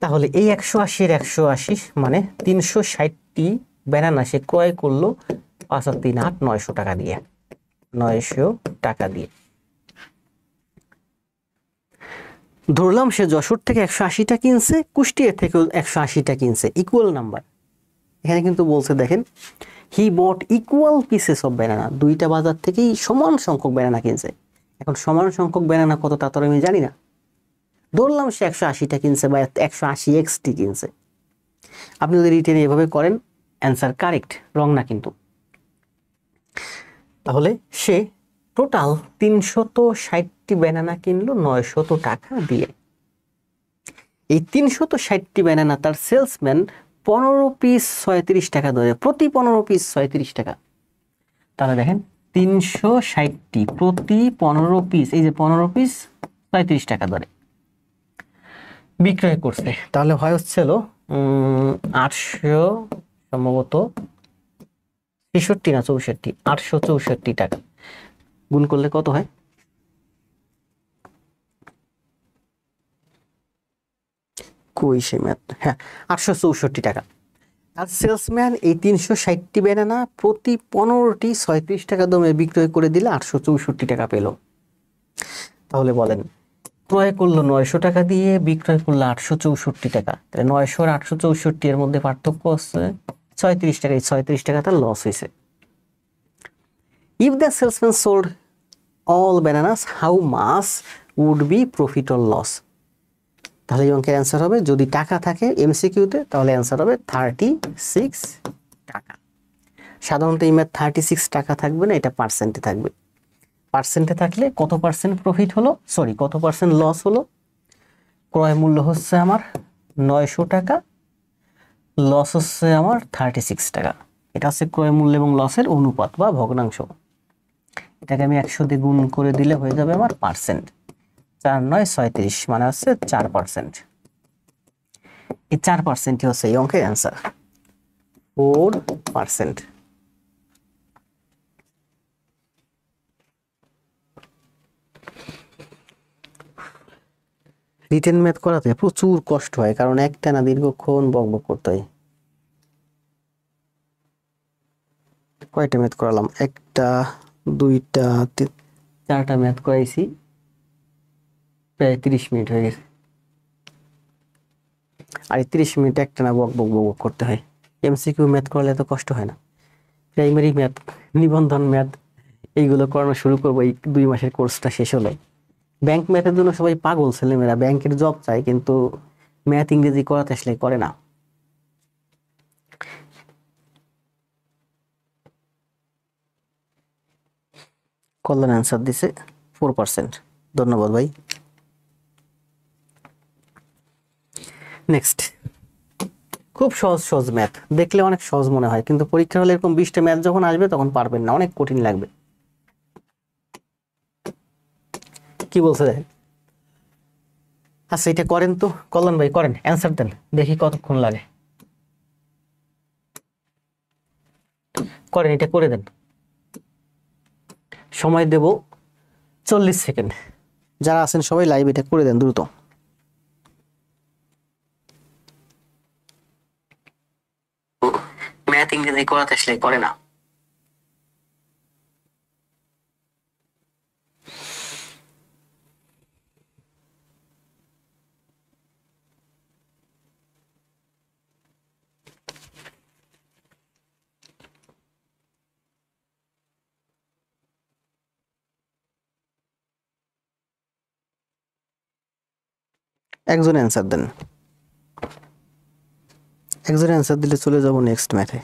তাহলে এই 180 এর 180 মানে 360টি ব্যানানা সে ক্রয় করলো 5 আর 3 8, 900 টাকা দিয়ে, 900 টাকা দিয়ে। ধরলাম সে যশোর থেকে 180টা কিনছে, কুষ্টিয়া থেকেও 180টা কিনছে, ইকুয়াল নাম্বার। এখানে কিন্তু বলছে দেখেন, হি বট ইকুয়াল পিসেস অফ ব্যানানা, দুইটা বাজার থেকেই সমান সংখ্যক ব্যানানা কিনছে। এখন সমান সংখ্যক ব্যানানা কত তা তো আমি জানি না, ধরলাম সে 180টা কিনছে বা 180টি কিনছে। আপনি যদি রিটেন এভাবে করেন অ্যান্সার কারেক্ট, রং না কিন্তু। তাহলে সে টোটাল 360টি ব্যানানা কিনলো 900 টাকা দিয়ে। এই 360টি ব্যানানা তার সেলসম্যান 15 পিস 36 টাকা ধরে, প্রতি 15 পিস 36 টাকা। তাহলে দেখেন 360টি প্রতি 15 পিস, এই যে 15 পিস 36 টাকা ধরে বিক্রয় করছে। তাহলে হয় হচ্ছিল 800, সম্ভবত 63 না 64, 864 টাকা। গুণ করলে কত হয়? কই সে ম্যাথ, হ্যাঁ 864 টাকা। আর সেলসম্যান এই 360টি ব্যানানা প্রতি 15টি 36 টাকা দামে বিক্রয় করে দিলে 864 টাকা পেল। তাহলে বলেন ক্রয় করলো 900 টাকা দিয়ে, বিক্রয় করলো 864 টাকা। তাহলে 900 আর 864 এর মধ্যে পার্থক্য হচ্ছে 36 টাকা। এই 36 টাকা তার লস হয়েছে। If the salesman sold all bananas how much would be profit or loss? তাহলে এই অঙ্কের অ্যান্সার হবে, যদি টাকা থাকে এমসিকিউতে তাহলে অ্যান্সার হবে 36 টাকা। সাধারণত এই ম্যাথ 36 টাকা থাকবে না, এটা পার্সেন্টে থাকবে। পার্সেন্টে থাকলে কত পার্সেন্ট প্রফিট হলো, সরি কত পার্সেন্ট লস হলো? ক্রয় মূল্য হচ্ছে আমার 900 টাকা, লস হচ্ছে আমার 36 টাকা। এটা হচ্ছে ক্রয় মূল্য এবং লসের অনুপাত বা ভগ্নাংশ। এটাকে আমি 100 দিয়ে গুণ করে দিলে হয়ে যাবে আমার পার্সেন্ট। 4 9 36 মানে হচ্ছে 4%। এই 4%ই হচ্ছে এই অঙ্কের অ্যান্সার, 4%। রিটেন ম্যাথ করাতে প্রচুর কষ্ট হয়, কারণ একটানা দীর্ঘক্ষণ বকবক করতে হয়। কয়টা ম্যাথ করালাম? 1টা 2টা 4টা ম্যাথ করাইছি, প্রায় 30 মিনিট হয়ে গেছে। আর এই 30 মিনিট একটানা বকবক করতে হয়। এমসিকিউ ম্যাথ করলে তো কষ্ট হয় না। প্রাইমারি ম্যাথ, নিবন্ধন ম্যাথ, এইগুলো করানো শুরু করবো এই 2 মাসের কোর্সটা শেষ হলে। ব্যাংক ম্যাথের জন্য সবাই পাগল, ছেলেমেয়েরা ব্যাংকের জব চায়, কিন্তু ম্যাথ ইংরেজি করাতে আসলে করে না। কল্যাণ অ্যান্সার দিছে 4%, ধন্যবাদ ভাই। নেক্সট, খুব সহজ সহজ ম্যাথ, দেখলে অনেক সহজ মনে হয়, কিন্তু পরীক্ষা হলে এরকম 20টা ম্যাথ যখন আসবে তখন পারবেন না, অনেক কঠিন লাগবে। কি বলছে দেখেন। আচ্ছা এটা করেন তো, কল্যাণ ভাই করেন, অ্যান্সার দেন, দেখি কতক্ষণ লাগে। করেন, এটা করে দেন, সময় দেব 40 সেকেন্ড। যারা আছেন সবাই লাইভ এটা করে দেন দ্রুত। ম্যাথ ইংরেজি করাতে আসলে করে না। একজন অ্যান্সার দেন, একজন অ্যান্সার দিলে চলে যাব নেক্সট ম্যাথে।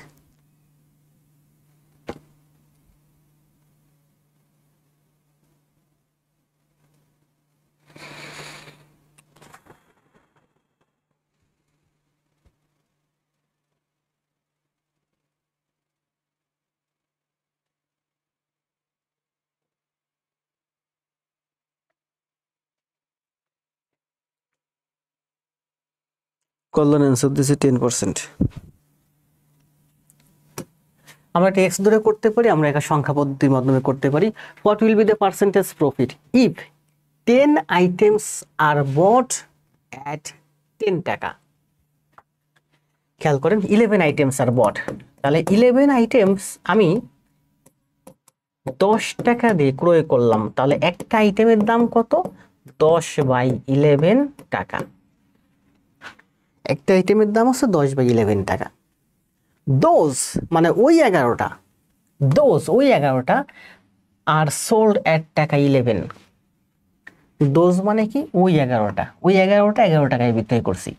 কল্যাণ অ্যান্সার দিয়েছে 10%। আমরা এটা এক্স ধরে করতে পারি, আমরা একটা সংখ্যা পদ্ধতির মাধ্যমে করতে পারি। What will be the percentage profit if 10 items are bought at 10 টাকা। খেয়াল করেন 11 আইটেমস আর বট, তাহলে 11 আইটেমস আমি 10 টাকা দিয়ে ক্রয় করলাম, তাহলে একটা আইটেমের দাম কত? 10/11 টাকা। একটা আইটেমের দাম হচ্ছে 10/11 টাকা। দোজ মানে ওই 11টা, দোজ ওই 11টা আর সোল্ড অ্যাট টাকা 11। দোজ মানে কি? ওই 11টা, ওই 11টা 11 টাকায় বিক্রয় করছি,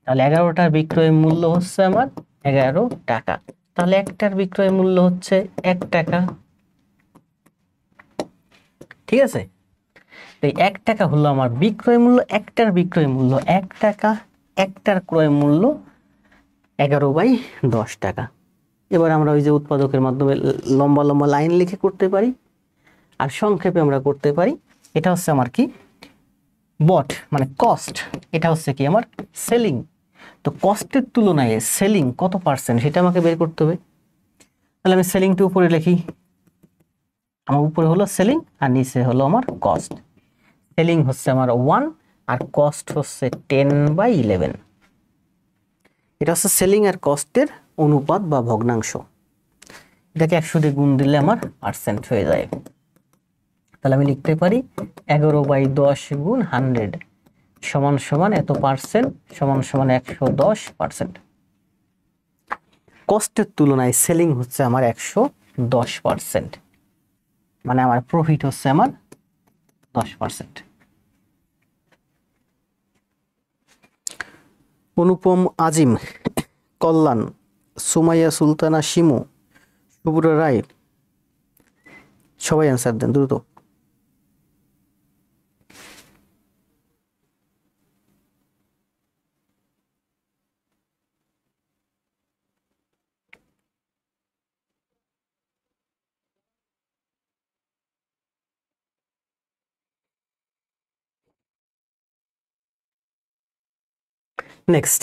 তাহলে 11টার বিক্রয় মূল্য হচ্ছে আমার 11 টাকা। তাহলে একটার বিক্রয় মূল্য হচ্ছে 1 টাকা, ঠিক আছে? এই 1 টাকা হলো আমার বিক্রয় মূল্য, একটার বিক্রয় মূল্য 1 টাকা, একটার ক্রয় মূল্য 11/10 টাকা। এবার আমরা ওই যে উৎপাদকের মাধ্যমে লম্বা লম্বা লাইন লিখে করতে পারি, আর সংক্ষেপে আমরা করতে পারি। এটা হচ্ছে আমার কি? বট মানে কস্ট, এটা হচ্ছে কি আমার সেলিং। তো কস্টের তুলনায় সেলিং কত পার্সেন্ট সেটা আমাকে বের করতে হবে। তাহলে আমি সেলিংটা উপরে লিখি, আমার উপরে হলো সেলিং আর নিচে হলো আমার কস্ট। সেলিং হচ্ছে আমার 1 আর কস্ট হচ্ছে 10/11। এটা হচ্ছে সেলিং আর কস্টের অনুপাত বা ভগ্নাংশ। এটাকে 100 দিয়ে গুণ দিলে আমার পার্সেন্ট হয়ে যায়। তাহলে আমি লিখতে পারি 11/10 গুণ 100 সমান সমান এত পার্সেন্ট সমান সমান 110%। কস্টের তুলনায় সেলিং হচ্ছে আমার 110%, মানে আমার প্রফিট হচ্ছে আমার 10%। অনুপম, আজিম, কল্যাণ, সুমাইয়া সুলতানা, শিমু, শুভ্র রায়, সবাই অ্যান্সার দেন দ্রুত। নেক্সট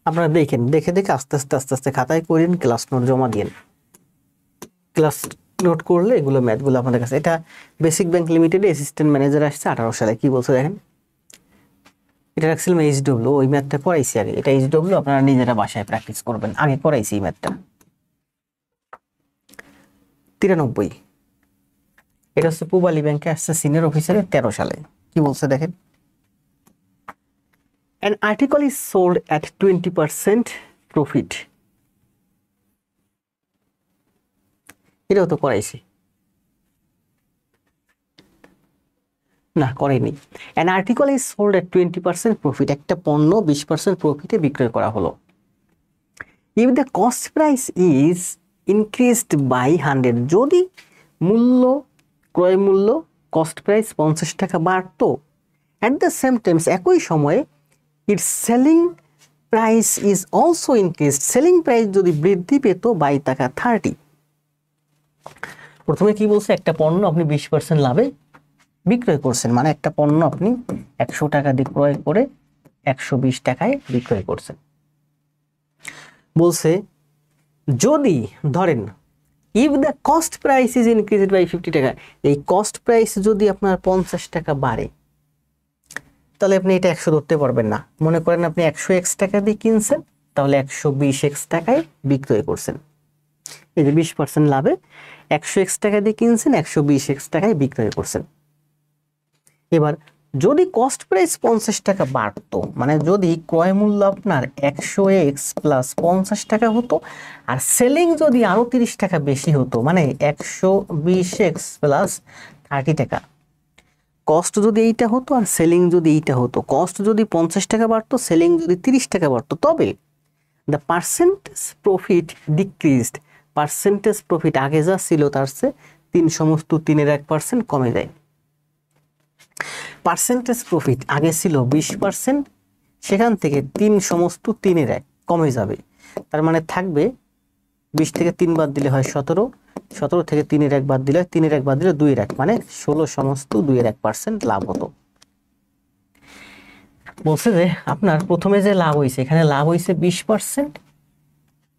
আপনারা দেখেন, দেখে দেখে আস্তে আস্তে আস্তে আস্তে খাতায় করেন, ক্লাস নোট জমা দিন। ক্লাস নোট করলে এগুলো ম্যাথগুলো আপনাদের কাছে। এটা বেসিক ব্যাংক লিমিটেডে অ্যাসিস্ট্যান্ট ম্যানেজার আসছে 18 সালে। কি বলছে দেখেন, এটা রাখছিলাম এইচডব্লিউ, ওই ম্যাথটা করাইছি আগে। এটা এইচডব্লিউ, আপনারা নিজেরা বাসায় প্র্যাকটিস করবেন, আগে করাইছি এই ম্যাথটা। 93, এটা হচ্ছে পূবালী ব্যাংকে আসছে সিনিয়র অফিসারে 13 সালে। কি বলছে দেখেন, an article is sold at 20% profit। এটাও তো করাইছি। না, করেনি। An article is sold at 20% profit, একটা পণ্য 20% প্রফিটে বিক্রয় করা হলো। If the cost price is increased by 100, যদি মূল্য, ক্রয় মূল্য, কস্ট প্রাইস 50 টাকা বাড়তো, অ্যাট দ্য সেম টাইমস, একই সময়ে it's selling price is also increased, selling price যদি বৃদ্ধি পেত বাই টাকা 30। প্রথমে কি বলছে, একটা পণ্য আপনি 20% লাভে বিক্রয় করছেন, মানে একটা পণ্য আপনি 100 টাকা দিয়ে ক্রয় করে 120 টাকায় বিক্রয় করছেন। বলছে যদি ধরেন if the cost price is increased by 50 টাকা, এই কস্ট প্রাইস যদি আপনার 50 টাকা বাড়ে, তাহলে আপনি এটা 100 ধরতে পারবেন না। মনে করেন আপনি 100x টাকা দিয়ে কিনছেন, তাহলে 120x টাকায় বিক্রয় করছেন। এই যে 20% লাভে 100x টাকা দিয়ে কিনছেন, 120x টাকায় বিক্রয় করছেন। এবার যদি কস্ট প্রাইস 50 টাকা বাড়তো, মানে যদি ক্রয় মূল্য আপনার 100x প্লাস 50 টাকা হতো, আর সেলিং যদি আরো 30 টাকা বেশি হতো, মানে 120x প্লাস 30 টাকা, কস্ট যদি এইটা হতো আর সেলিং যদি এইটা হতো, কস্ট যদি 50 টাকা বাড়তো, সেলিং যদি 30 টাকা বাড়তো, তবে the percentage profit decreased, percentage profit আগে যা ছিল তার চেয়ে 3/3 কমে যায়। পার্সেন্টেজ প্রফিট আগে ছিল 20%, সেখান থেকে 3/3 কমে যাবে। তার মানে থাকবে 20 থেকে 3 বাদ দিলে হয় 17, 17 থেকে 3/1 বাদ দিলে 3/1 বাদ দিলে 2/1, মানে 16/2 লাভ হতো। বলছে যে আপনার প্রথমে যে লাভ হয়েছে, এখানে লাভ হয়েছে 20%,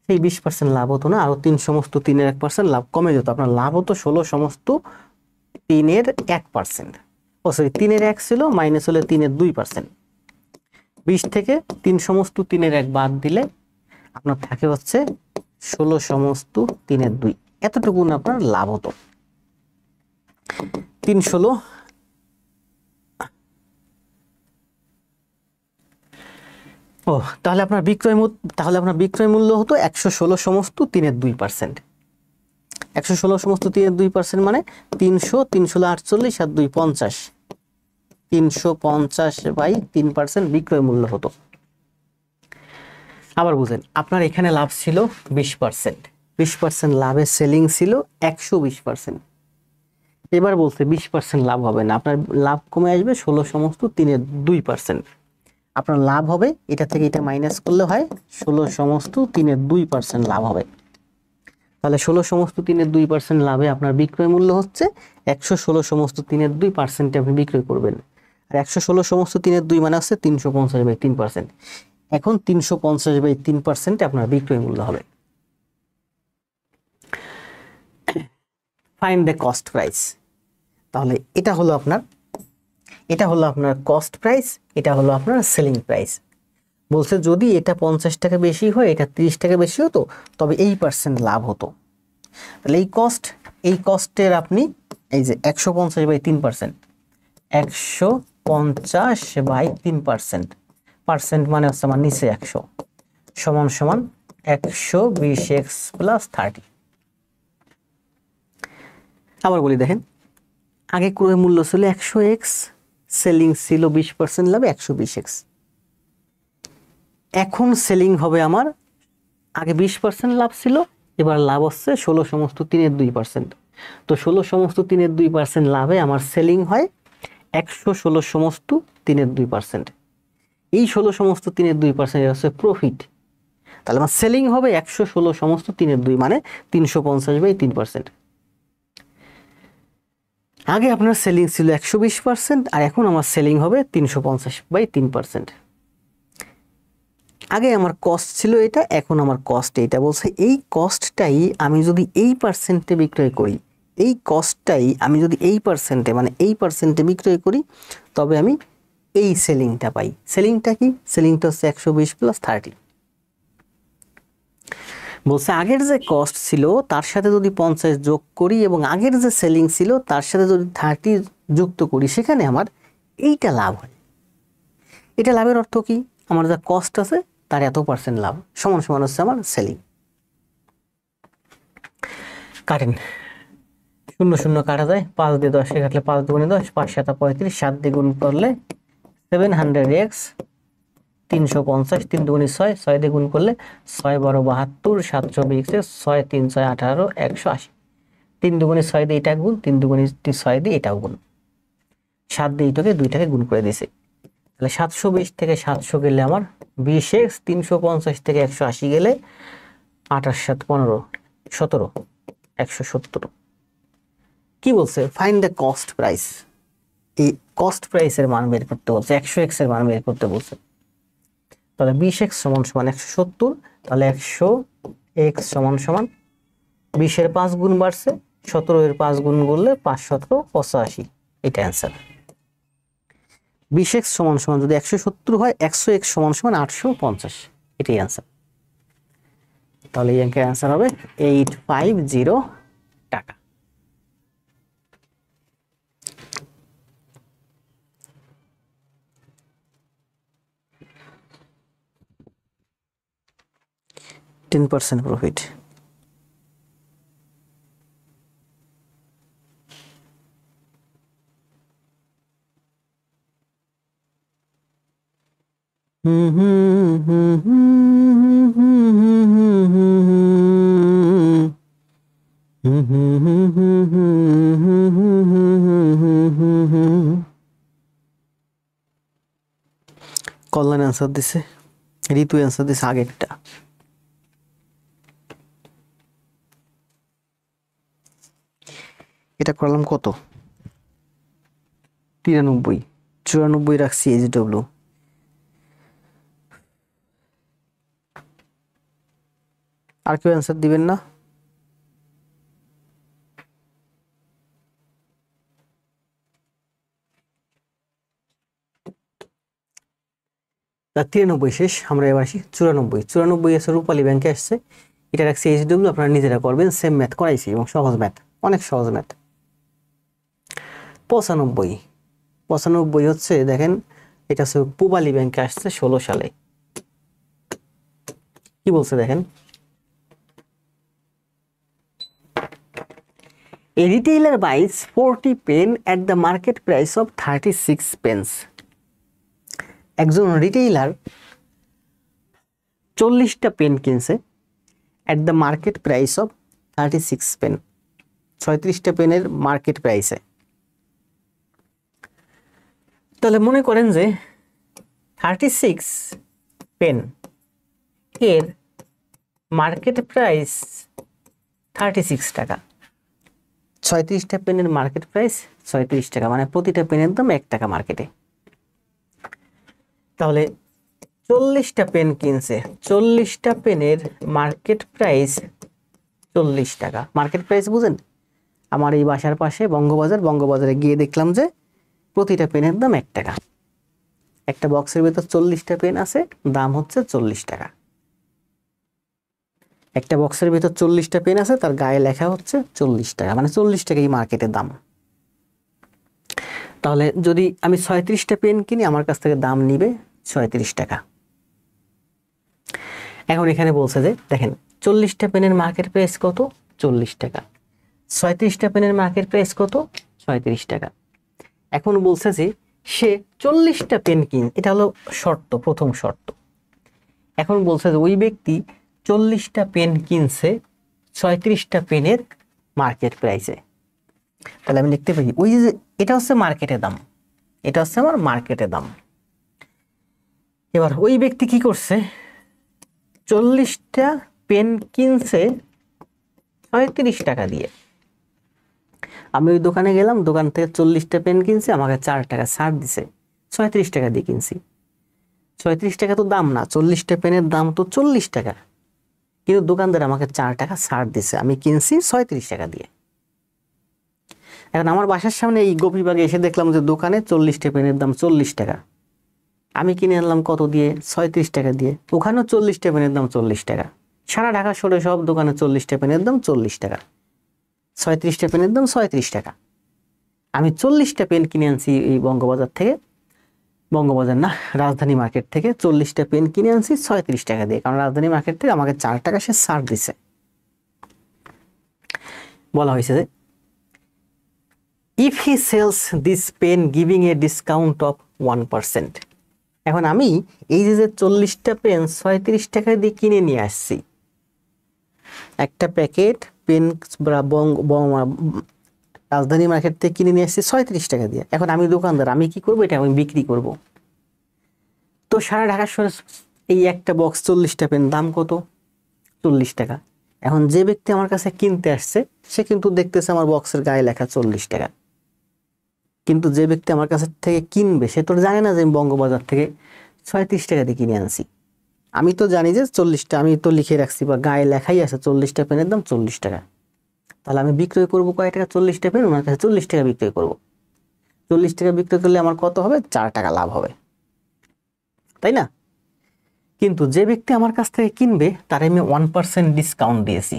সেই 20% লাভ হতো না, আরো 3/3 লাভ কমে যেত। আপনার লাভ হতো 16/3 ও সরি 3/1 ছিল, মাইনাস হলে 3/2%। 20 থেকে 3/3 বাদ দিলে আপনার থাকে হচ্ছে 16/3, এতটুকু আপনার লাভ হতো। 3/16, ও তাহলে আপনার বিক্রয় মূল্য হতো 116/3, 116/3 মানে 300, 348 আর 2 50, 350/3% বিক্রয় মূল্য হতো। আবার বুঝেন, আপনার এখানে লাভ ছিল 20%, 20% লাভে সেলিং ছিল 120%। এবার বলছে 20% লাভ হবে না, আপনার লাভ কমে আসবে 16/3, আপনার লাভ হবে, এটা থেকে এটা মাইনাস করলে হয় 16/3 লাভ হবে। তাহলে 16/3 লাভে আপনার বিক্রয় মূল্য হচ্ছে 116/3 আপনি বিক্রয় করবেন। আর 116/3 মানে হচ্ছে 350/3%। এখন 350/3 আপনার বিক্রয় মূল্য হবে। Find the cost price. তাহলে এটা হলো আপনার কস্ট প্রাইস, এটা হলো আপনার সেলিং প্রাইস। বলছে যদি এটা 50 টাকা বেশি হয়, এটা 30 টাকা বেশি হতো, তবে এই পার্সেন্ট লাভ হতো। তাহলে এই কস্টের আপনি এই যে 150/3%, 150/3%, পার্সেন্ট মানে হচ্ছে আমার নিচে 100, সমান 120x প্লাস 30। আবার বলি দেখেন, আগে ক্রয় মূল্য ছিল 100x, সেলিং ছিল 20% লাভে 120x। এখন সেলিং হবে আমার, আগে 20% লাভ ছিল, এবার লাভ হচ্ছে 16/3, তো 16/3 লাভে আমার সেলিং হয় 116/3। এই 16/3 হচ্ছে প্রফিট। তাহলে আমার সেলিং হবে 116/3, মানে 350/3%। আগে আপনার সেলিং ছিল 120%, আর এখন আমার সেলিং হবে 350/3%। আগে আমার কস্ট ছিল এটা, এখন আমার কস্ট এটা। বলছে এই কস্টটাই আমি যদি এই পার্সেন্টে বিক্রয় করি, এই কস্টটাই আমি যদি এই পার্সেন্টে মানে এই পার্সেন্টে বিক্রয় করি, তবে আমি এই সেলিংটা পাই। সেলিংটা কি? সেলিংটা হচ্ছে 120 প্লাস 30। বলছে আগের যে কস্ট ছিল তার সাথে যদি 50 যোগ করি এবং আগের যে সেলিং ছিল তার সাথে যদি 30 যুক্ত করি, সেখানে আমার এইটা লাভ হয়। এটা লাভের অর্থ কি? আমার যা কস্ট আছে তার এত পার্সেন্ট লাভ সমান হচ্ছে আমার সেলিং। কারেন শূন্য শূন্য কাটা যায়, 5 দিয়ে 10 কে কাটলে 5 দুগুণে 10, 5 7 35, 7 দিয়ে গুণ করলে 700x 350, 3 দুগুণে 6, 6 দিয়ে গুণ করলে 6 12 72, 720, 6 3 6 18, 180, 3 দুগুণে 6 দিয়ে এটা গুণ, 3 দুগুণে 6 দিয়ে এটাও গুণ, 7 দিয়ে এটাকে দুইটাকে গুণ করে দিয়েছে। তাহলে 720 থেকে 700 গেলে আমার 20x, 350 থেকে 180 গেলে 28 7 15 17 170। কি বলছে? Find the cost price. এই কস্ট প্রাইসের মান বের করতে বলছে, 100x এর মান বের করতে বলছে। তাহলে 20x সমান সমান 170, তাহলে 100x সমান সমান 20 এর 5 গুণ বাড়ছে, 17 এর 5 গুণ করলে 5 17 85, এটা অ্যান্সার। 20x সমান সমান যদি 170 হয়, 100x সমান সমান 850, এটাই অ্যান্সার। তাহলে এই অঙ্কের অ্যান্সার হবে 850 টাকা। $10% প্রফিট। কল্যাণ অ্যান্সার দিছে, ঋতু অ্যান্সার দিছে আগেরটা। এটা করলাম কত? 93, 94 রাখছি HW। আর কেউ অ্যান্সার দিবেন না? তা 93 শেষ, আমরা এবার আসি 94। 94 এসে রূপালী ব্যাংকে আসছে, এটা রাখছি HW। আপনারা নিজেরা করবেন, সেম ম্যাথ করাইছি এবং সহজ ম্যাথ, অনেক সহজ ম্যাথ। 95, 95 হচ্ছে দেখেন, এটা হচ্ছে পূবালী ব্যাংকে আসছে 16 সালে। কি বলছে দেখেন, A retailer buys 40 pen at the market price of 36 pence. একজন রিটেইলার 40টা পেন কিনছে at the market price of 36 pence, 36টা পেনের মার্কেট প্রাইসে। তাহলে মনে করেন যে 36 পেন এর মার্কেট প্রাইস 36 টাকা, 36টা পেনের মার্কেট প্রাইস 36 টাকা, মানে প্রতিটা পেনের দাম 1 টাকা মার্কেটে। তাহলে 40টা পেন কিনছে, 40টা পেনের মার্কেট প্রাইস 40 টাকা। মার্কেট প্রাইস বুঝেন? আমার এই বাসার পাশে বঙ্গবাজার, বঙ্গবাজারে গিয়ে দেখলাম যে প্রতিটা পেনের দাম 1 টাকা। একটা বক্সের ভিতর 40টা পেন আছে, দাম হচ্ছে 40 টাকা। একটা বক্সের ভিতর 40টা পেন আছে, তার গায়ে লেখা হচ্ছে 40 টাকা, মানে 40 টাকাই মার্কেটের দাম। তাহলে যদি আমি 36টা পেন কিনি, আমার কাছ থেকে দাম নিবে 36 টাকা। এখন এখানে বলছে যে দেখেন 40টা পেনের মার্কেট প্রাইস কত? 40 টাকা। 36টা পেনের মার্কেট প্রাইস কত? 36 টাকা। এখন বলছে যে সে 40টা পেন কিন, এটা হলো শর্ত, প্রথম শর্ত। এখন বলছে যে ওই ব্যক্তি 40টা পেন কিনছে 36টা পেনের মার্কেট প্রাইসে। তাহলে আমি লিখতে পারি ওই যে এটা হচ্ছে মার্কেটের দাম, এটা হচ্ছে আমার মার্কেটের দাম। এবার ওই ব্যক্তি কি করছে? 40টা পেন কিনছে 36 টাকা দিয়ে। আমি ওই দোকানে গেলাম, দোকান থেকে 40টা পেন কিনছে, আমাকে 4 টাকা ছাড় দিছে, 36 টাকা দিয়ে কিনছি। 36 টাকা তো দাম না, 40টা পেনের দাম তো 40 টাকা, কিন্তু দোকানদার আমাকে 4 টাকা ছাড় দিছে, আমি কিনছি 36 টাকা দিয়ে। এখন আমার বাসার সামনে এই গোপীবাগে এসে দেখলাম যে দোকানে 40টা পেনের দাম 40 টাকা, আমি কিনে আনলাম কত দিয়ে? 36 টাকা দিয়ে। ওখানেও 40টা পেনের দাম 40 টাকা। সারা ঢাকা শহরে সব দোকানে 40টা পেনের দাম 40 টাকা, 36টা পেনের দাম 36 টাকা। আমি 40টা পেন কিনে আনছি এই বঙ্গবাজার থেকে, বঙ্গবাজার না, রাজধানী মার্কেট থেকে 40টা পেন কিনে আনছি 36 টাকা দিয়ে, কারণ রাজধানী মার্কেট থেকে আমাকে 4 টাকা সে ছাড় দিছে। বলা হয়েছে যে if he sells this pen giving a discount of 1%। এখন আমি এই যে 40টা পেন 37 টাকা দিয়ে কিনে নিয়ে আসছি, একটা প্যাকেট পেন রাজধানী মার্কেট থেকে কিনে নিয়ে আসছি 37 টাকা দিয়ে। এখন আমি দোকানদার, আমি কি করবো, এটা আমি বিক্রি করব। তো সারা ঢাকা শহরে এই একটা বক্স 40টা পেন দাম কত? 40 টাকা। এখন যে ব্যক্তি আমার কাছে কিনতে আসছে সে কিন্তু দেখতেছে আমার বক্সের গায়ে লেখা 40 টাকা, কিন্তু যে ব্যক্তি আমার কাছে থেকে কিনবে সে তো জানে না যে আমি বঙ্গবাজার থেকে 36 টাকা দিয়ে কিনে আনছি। আমি তো জানি যে 40টা, আমি তো লিখে রাখছি বা গায়ে লেখাই আছে 40টা পেনের দাম 40 টাকা। তাহলে আমি বিক্রয় করবো কয় টাকা? 40টা পেন ওনার কাছে 40 টাকা বিক্রয় করব। 40 টাকা বিক্রয় করলে আমার কত হবে? 4 টাকা লাভ হবে, তাই না? কিন্তু যে ব্যক্তি আমার কাছ থেকে কিনবে তার আমি 1% ডিসকাউন্ট দিয়েছি।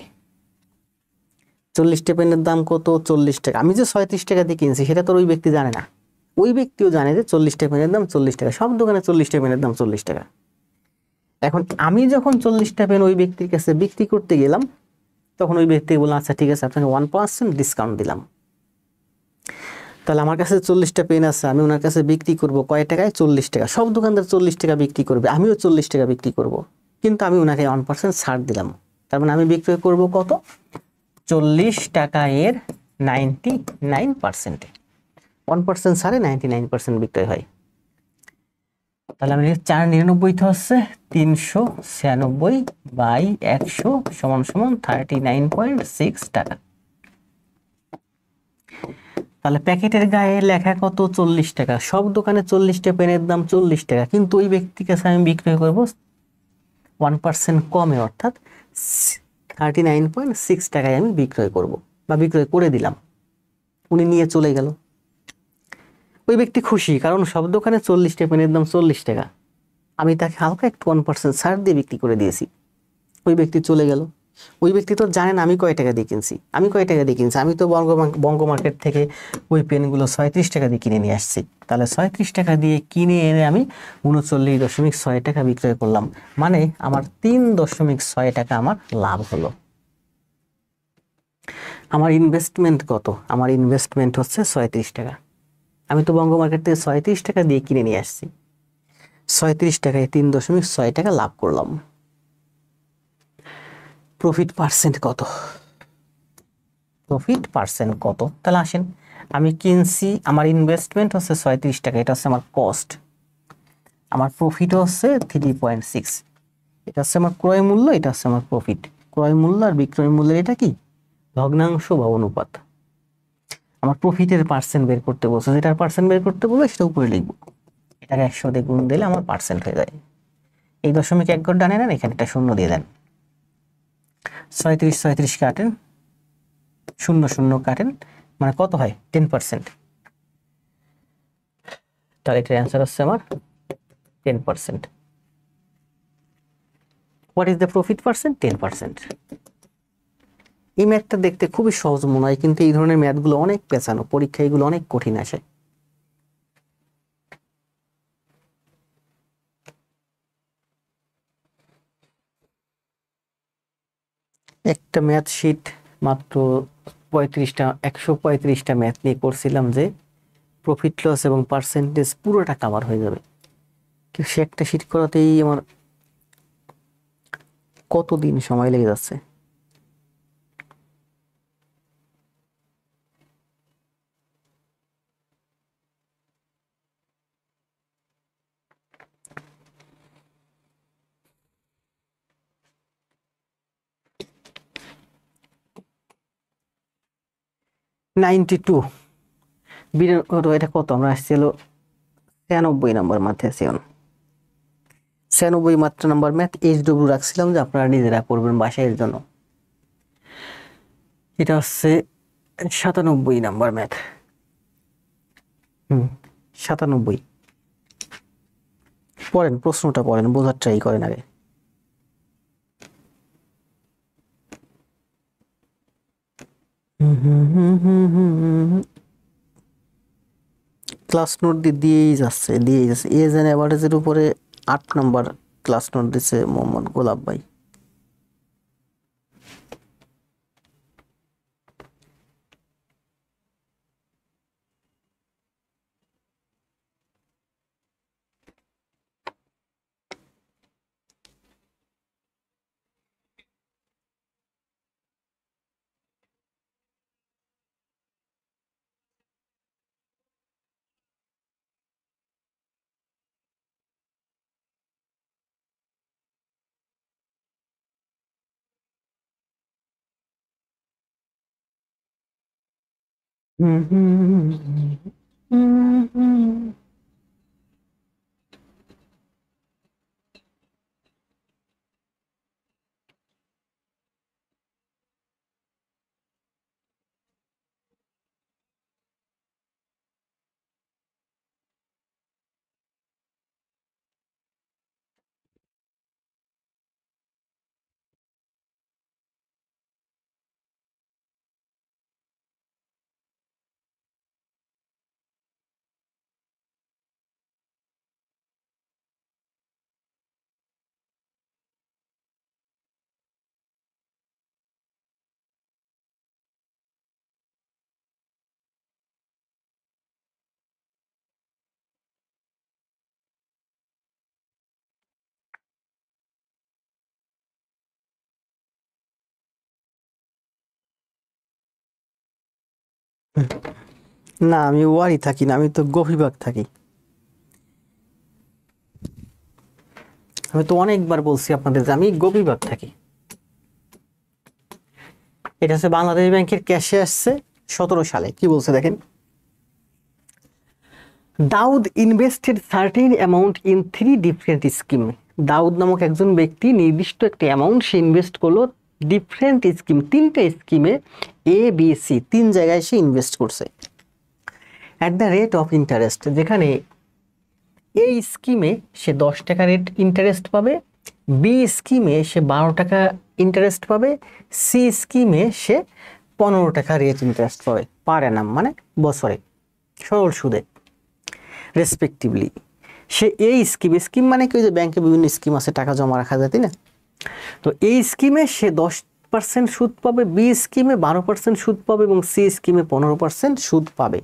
40টা পেনের দাম কত? 40 টাকা। আমি যে 37 টাকা দিয়ে কিনছি সেটা তো ওই ব্যক্তি জানে না। ওই ব্যক্তিও জানে যে 40টা পেনের দাম 40 টাকা, সব দোকানে 40টা পেনের দাম 40 টাকা। এখন আমি যখন 40টা পেন ওই ব্যক্তির কাছে বিক্রি করতে গেলাম, তখন ওই ব্যক্তি বললাম আচ্ছা ঠিক আছে, আপনাকে 1% ডিসকাউন্ট দিলাম। তাহলে আমার কাছে 40টা পেন আছে, আমি ওনার কাছে বিক্রি করব কয় টাকায়? 40 টাকা। সব দোকানদার 40 টাকা বিক্রি করবে, আমিও 40 টাকা বিক্রি করব, কিন্তু আমি ওনাকে 1% ছাড় দিলাম। তার মানে আমি বিক্রয় করব কত? 40 টাকা এর 99%। 1% ছাড়ে 99% বিক্রয় হয়। তাহলে আমি 499 হচ্ছে 396 বাই 100 সমান সমান 39.6 টাকা। তাহলে প্যাকেটের গায়ে লেখা কত? 40 টাকা। সব দোকানে 40টা পেনের দাম 40 টাকা, কিন্তু ওই ব্যক্তির কাছে আমি বিক্রয় করব 1% কমে, অর্থাৎ 39.6 টাকায় আমি বিক্রয় করব বা বিক্রয় করে দিলাম। উনি নিয়ে চলে গেল। ওই ব্যক্তি খুশি, কারণ সব দোকানে 40টা পেনের দাম 40 টাকা, আমি তাকে হালকা একটু 1% ছাড় দিয়ে বিক্রি করে দিয়েছি। ওই ব্যক্তি চলে গেল। ওই ব্যক্তি তো জানেন আমি কয় টাকা দিয়ে কিনছি। আমি কয় টাকা দিয়ে কিনছি? আমি তো বঙ্গ মার্কেট থেকে ওই পেনগুলো 37 টাকা দিয়ে কিনে নিয়ে আসছি। তাহলে 37 টাকা দিয়ে কিনে এনে আমি 39.6 টাকা বিক্রয় করলাম, মানে আমার 3.6 টাকা আমার লাভ হলো। আমার ইনভেস্টমেন্ট কত? আমার ইনভেস্টমেন্ট হচ্ছে 37 টাকা। আমি তো বঙ্গ মার্কেট থেকে 37 টাকা দিয়ে কিনে নিয়ে আসছি, 37 টাকায় 3.6 টাকা লাভ করলাম। প্রফিট পার্সেন্ট কত? প্রফিট পার্সেন্ট কত? তাহলে আসেন, আমি কিনছি, আমার ইনভেস্টমেন্ট হচ্ছে 37 টাকা, এটা হচ্ছে আমার কস্ট। আমার প্রফিট হচ্ছে 3.6, এটা হচ্ছে আমার ক্রয় মূল্য, এটা হচ্ছে আমার প্রফিট। ক্রয় মূল্য আর বিক্রয় মূল্যের এটা কি? ভগ্নাংশ বা অনুপাত। আমার প্রফিটের পার্সেন্ট বের করতে বলছে, যেটার পার্সেন্ট বের করতে বলবে সেটা উপরে লিখবো। এটাকে 100 দিয়ে গুণ দিলে আমার পার্সেন্ট হয়ে যায়। এই দশমিক এক ঘর ডানে নেন, এখানে একটা শূন্য দিয়ে দেন। 37 কাটেন, 0 কাটেন, মানে কত হয়? 10%। তাহলে এটার অ্যান্সার হচ্ছে আমার 10%। What is the profit percent? 10%। এই ম্যাথটা দেখতে খুবই সহজ মনে হয়, কিন্তু এই ধরনের ম্যাথগুলো অনেক পেঁচানো, পরীক্ষা এগুলো অনেক কঠিন আসে। একটা ম্যাথ শিট মাত্র 135টা ম্যাথ নিয়ে করছিলাম যে প্রফিট লস এবং পার্সেন্টেজ পুরোটা কাভার হয়ে যাবে, কিন্তু সে একটা শিট করাতেই আমার কতদিন সময় লেগে যাচ্ছে। এটা কত? আমরা আসছি হলো 96 নম্বর ম্যাথে আছি। 96 মাত্র নাম্বার ম্যাথ, HW রাখছিলাম যে আপনারা নিজেরা করবেন বাসায়, এর জন্য। এটা হচ্ছে 97 নাম্বার ম্যাথ। 97। পড়েন, প্রশ্নটা পড়েন, বোঝার ট্রাই করেন আগে। ক্লাস নোট দিয়েই যাচ্ছে। এজ এন্ড অ্যাভারেজের উপরে 8 নম্বর ক্লাস নোট দিচ্ছে মোহাম্মদ গোলাপ ভাই। না, আমি ওয়ারি থাকি না, আমি তো গভীরবাগ থাকি। আমি তো অনেকবার বলছি আপনাদের যে আমি গভীরবাগ থাকি। এটা হচ্ছে বাংলাদেশ ব্যাংকের ক্যাশে আসছে 17 সালে। কি বলছে দেখেন, Dawood invested certain amount in 3 different scheme. Dawood নামক একজন ব্যক্তি নির্দিষ্ট একটা অ্যামাউন্ট সে ইনভেস্ট করলো ডিফারেন্ট স্কিম, 3টে স্কিমে, এ বি সি, 3 জায়গায় সে ইনভেস্ট করছে at the rate of interest, যেখানে এই স্কিমে সে 10 টাকা রেট ইন্টারেস্ট পাবে, বি স্কিমে সে 12 টাকা ইন্টারেস্ট পাবে, সি স্কিমে সে 15 টাকা রেট ইন্টারেস্ট পাবে পার অ্যানাম, মানে বছরে সরল সুদে রেসপেক্টিভলি। সে এই স্কিম মানে কি, যে ব্যাংকে বিভিন্ন স্কিম আছে টাকা জমা রাখা যায়, তাই না? তো এই স্কিমে সে 10% সুদ পাবে, বি স্কিমে 12% সুদ পাবে এবং সি স্কিমে 15% সুদ পাবে।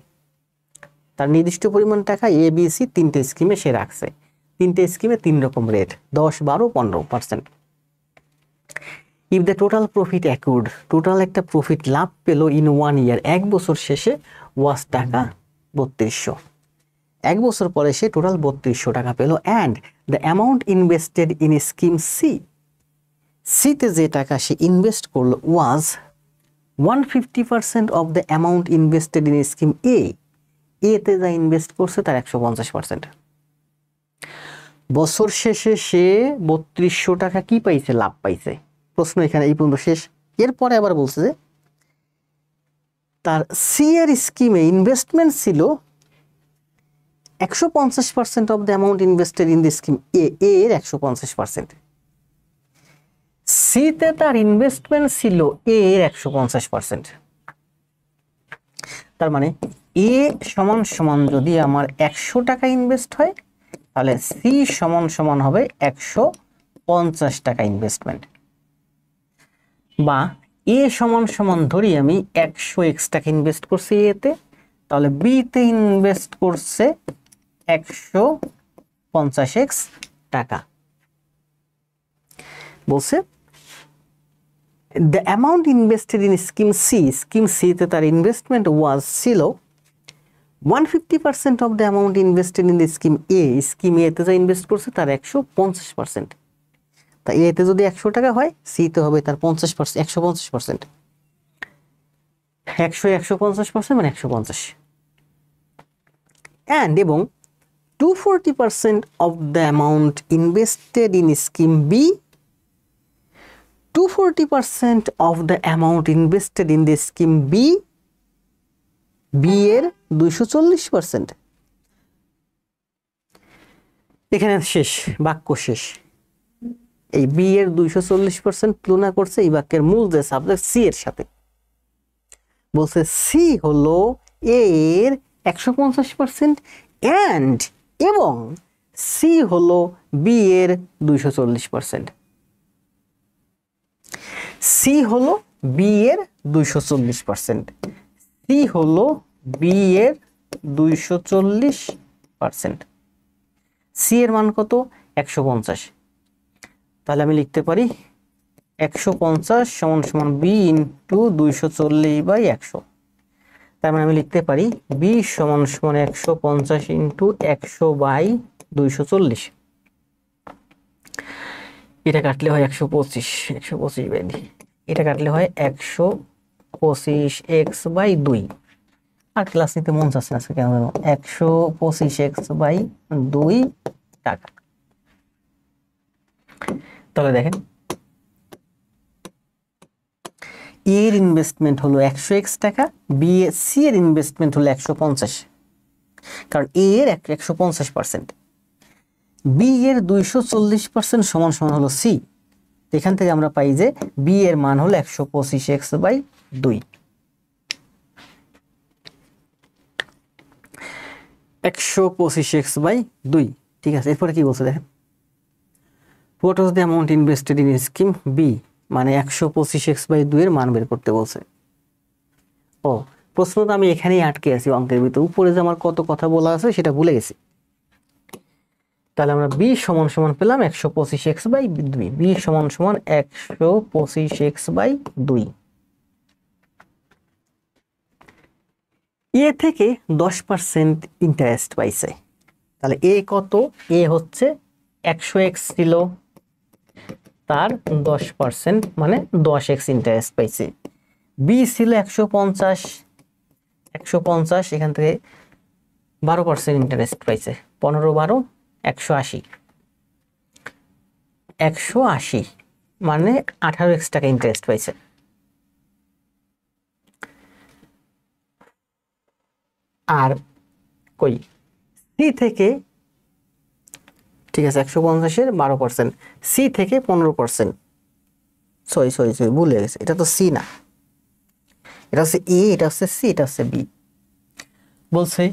তার নির্দিষ্ট পরিমাণ টাকা এ বি সি 3টে স্কিমে সে রাখছে। 3টে স্কিমে 3 রকম রেট, 10, 12, 15%। If the total profit accrued, total একটা প্রফিট লাভ পেলো ইন 1 ইয়ার, 1 বছর শেষে, ওয়াজ টাকা 3200। 1 বছর পরে সে টোটাল 3200 টাকা পেলো। And the amount invested in scheme C, সিতে যে টাকা সে ইনভেস্ট করলো was 150% of the amount invested in scheme A, এতে যা ইনভেস্ট করছে তার 150%। বছর শেষে সে 3200 টাকা কি পাইছে, লাভ পাইছে। প্রশ্ন এখানে এই পর্যন্ত শেষ। এরপরে আবার বলছে যে তার সি এর স্কিমে ইনভেস্টমেন্ট ছিল 150% of the amount invested in the scheme A, এর 150%। সিতে তার ইনভেস্টমেন্ট ছিল এ এর 150%। তার মানে এ সমান সমান যদি আমার 100 টাকা ইনভেস্ট হয়, তাহলে সি সমান সমান হবে 150 টাকা ইনভেস্টমেন্ট। বা এ সমান সমান ধরি আমি 100x টাকা ইনভেস্ট করছি এতে, তাহলে বি তে ইনভেস্ট করছে 150x টাকা। বলছে the amount invested in scheme C তে তার ইনভেস্টমেন্ট ওয়াজ ছিল 150% of the amount invested in the scheme A, scheme A তে যা ইনভেস্ট করছে তার 150%। তা এ তে যদি 100 টাকা হয়, সি তে হবে তার 50%, 150%। 150% মানে 150। অ্যান্ড এবং 240% of the amount invested in scheme B, 240% of the amount invested in the scheme B, B এর 240%। এখানে শেষ, বাক্য শেষ। এই বি এর 240% তুলনা করছে এই বাক্যের মূল যে সাবজেক্ট সি এর সাথে। বলছে সি হলো এ এর 150% অ্যান্ড এবং সি হলো বি এর 240%। সি হলো বি এর 240%, সি হলো বি এর 240%। সি এর মান কত, 150। তাহলে আমি লিখতে পারি 150 সমান সমান বি ইন্টু 240/100। তার মানে আমি লিখতে পারি বি সমান সমান 150 ইন্টু 100/240। এটা কাটলে হয় 125, 125/2। এটা কাটলে হয় 125x/2। আর ক্লাস নিতে মন চাচ্ছে না কেন জানো, 125x/2 টাকা। তাহলে দেখেন এর ইনভেস্টমেন্ট হলো 100x টাকা, সি এর ইনভেস্টমেন্ট হলো 150, কারণ এ এর 150%, বি এর 240% সমান সমান হলো সি। এখান থেকে আমরা পাই যে বি এর মান হলো 125x/2। 125x/2, ঠিক আছে। এরপরে কি বলছে দেখেন, what was the amount invested in scheme B, মানে 125x/2 এর মান বের করতে বলছে। ও প্রশ্নটা আমি এখানেই আটকে আছি অঙ্কের ভিতরে, উপরে যে আমার কত কথা বলা আছে সেটা ভুলে গেছি। তাহলে আমরা বি সমান সমান পেলাম 125x/2, বি সমান সমান 125x/2। এ থেকে 10% ইন্টারেস্ট পাইছে, তাহলে এ কত, এ হচ্ছে 100x ছিল, তার 10% মানে 10x ইন্টারেস্ট পাইছে। বি ছিল 150, এখান থেকে 12% ইন্টারেস্ট পাইছে, 15 12 180, 180 মানে 18x টাকা ইন্টারেস্ট পাইছে। আর কই সি থেকে, ঠিক আছে 150-এর 12%, সি থেকে 15%, সরি ভুলে গেছে, এটা তো সি না, এটা হচ্ছে এ, এটা হচ্ছে সি, এটা হচ্ছে বি। বলছে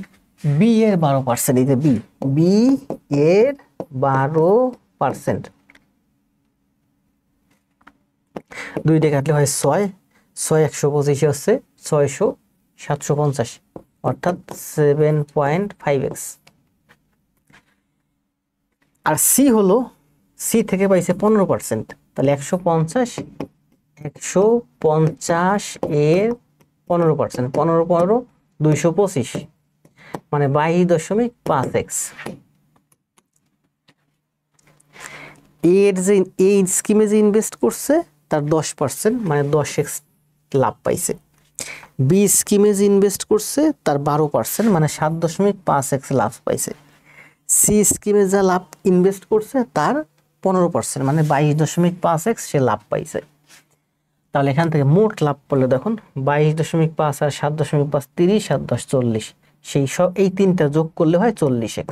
বি এর 12%, এই যে বি এর 12%, 2 কাটলে হয় 6, 125 হচ্ছে 600, 750, অর্থাৎ 7.5x। আর সি হলো, সি থেকে পাইছে 15%, তাহলে 150 এর 15%, 15 15 225, মানে 22.5x। এর যে এই স্কিমে যে ইনভেস্ট করছে তার 10% মানে 10x লাভ পাইছে। বি স্কিমে যে ইনভেস্ট করছে তার 12% মানে 7.5x লাভ পাইছে। সি স্কিমে যা লাভ ইনভেস্ট করছে তার 15% মানে 22.5x সে লাভ পাইছে। তাহলে এখান থেকে মোট লাভ করলে দেখুন 22.5 আর 7.5 30, 7 10 40, সেই সব এই তিনটা যোগ করলে হয় 40x।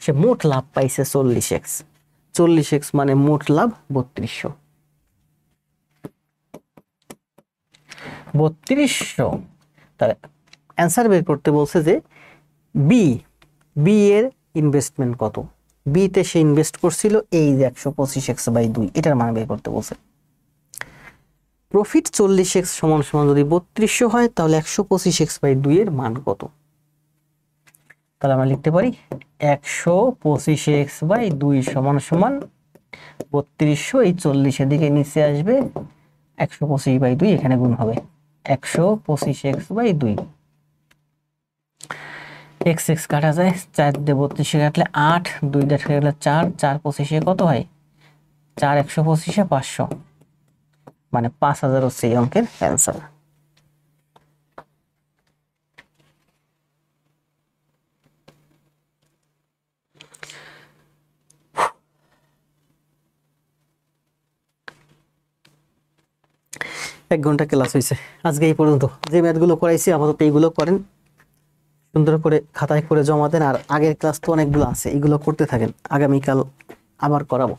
সে মোট লাভ পাইছে 40x, 40x মানে মোট লাভ 3200। তাহলে অ্যান্সার বের করতে বলছে যে বি এর ইনভেস্টমেন্ট কত, বি তে সে ইনভেস্ট করছিল এই যে 125x/2, এটার মান বের করতে বলছে। প্রফিট 40x সমান সমান যদি 3200 হয় তাহলে 125x/2 এর মান কত? তাহলে আমরা লিখতে পারি 125x/2 সমান সমান 3200, এই 40 এর দিকে নিচে আসবে, 125/2 এখানে গুণ হবে 125x/2। x কাটা যায়, 4 দিয়ে 32 কাটলে 8, 2 দিয়ে কাটলে 4, 4 25 কত হয় 4, 125 500, মানে 5000 হচ্ছে এই অঙ্কের অ্যান্সার। এক ঘন্টা ক্লাস হয়েছে আজকে এই পর্যন্ত। যে ম্যাথগুলো করাইছি আপাতত এইগুলো করেন, সুন্দর করে খাতায় করে জমা দেন। আর আগের ক্লাস তো অনেকগুলো আছে, এগুলো করতে থাকেন, আগামীকাল আবার করাবো।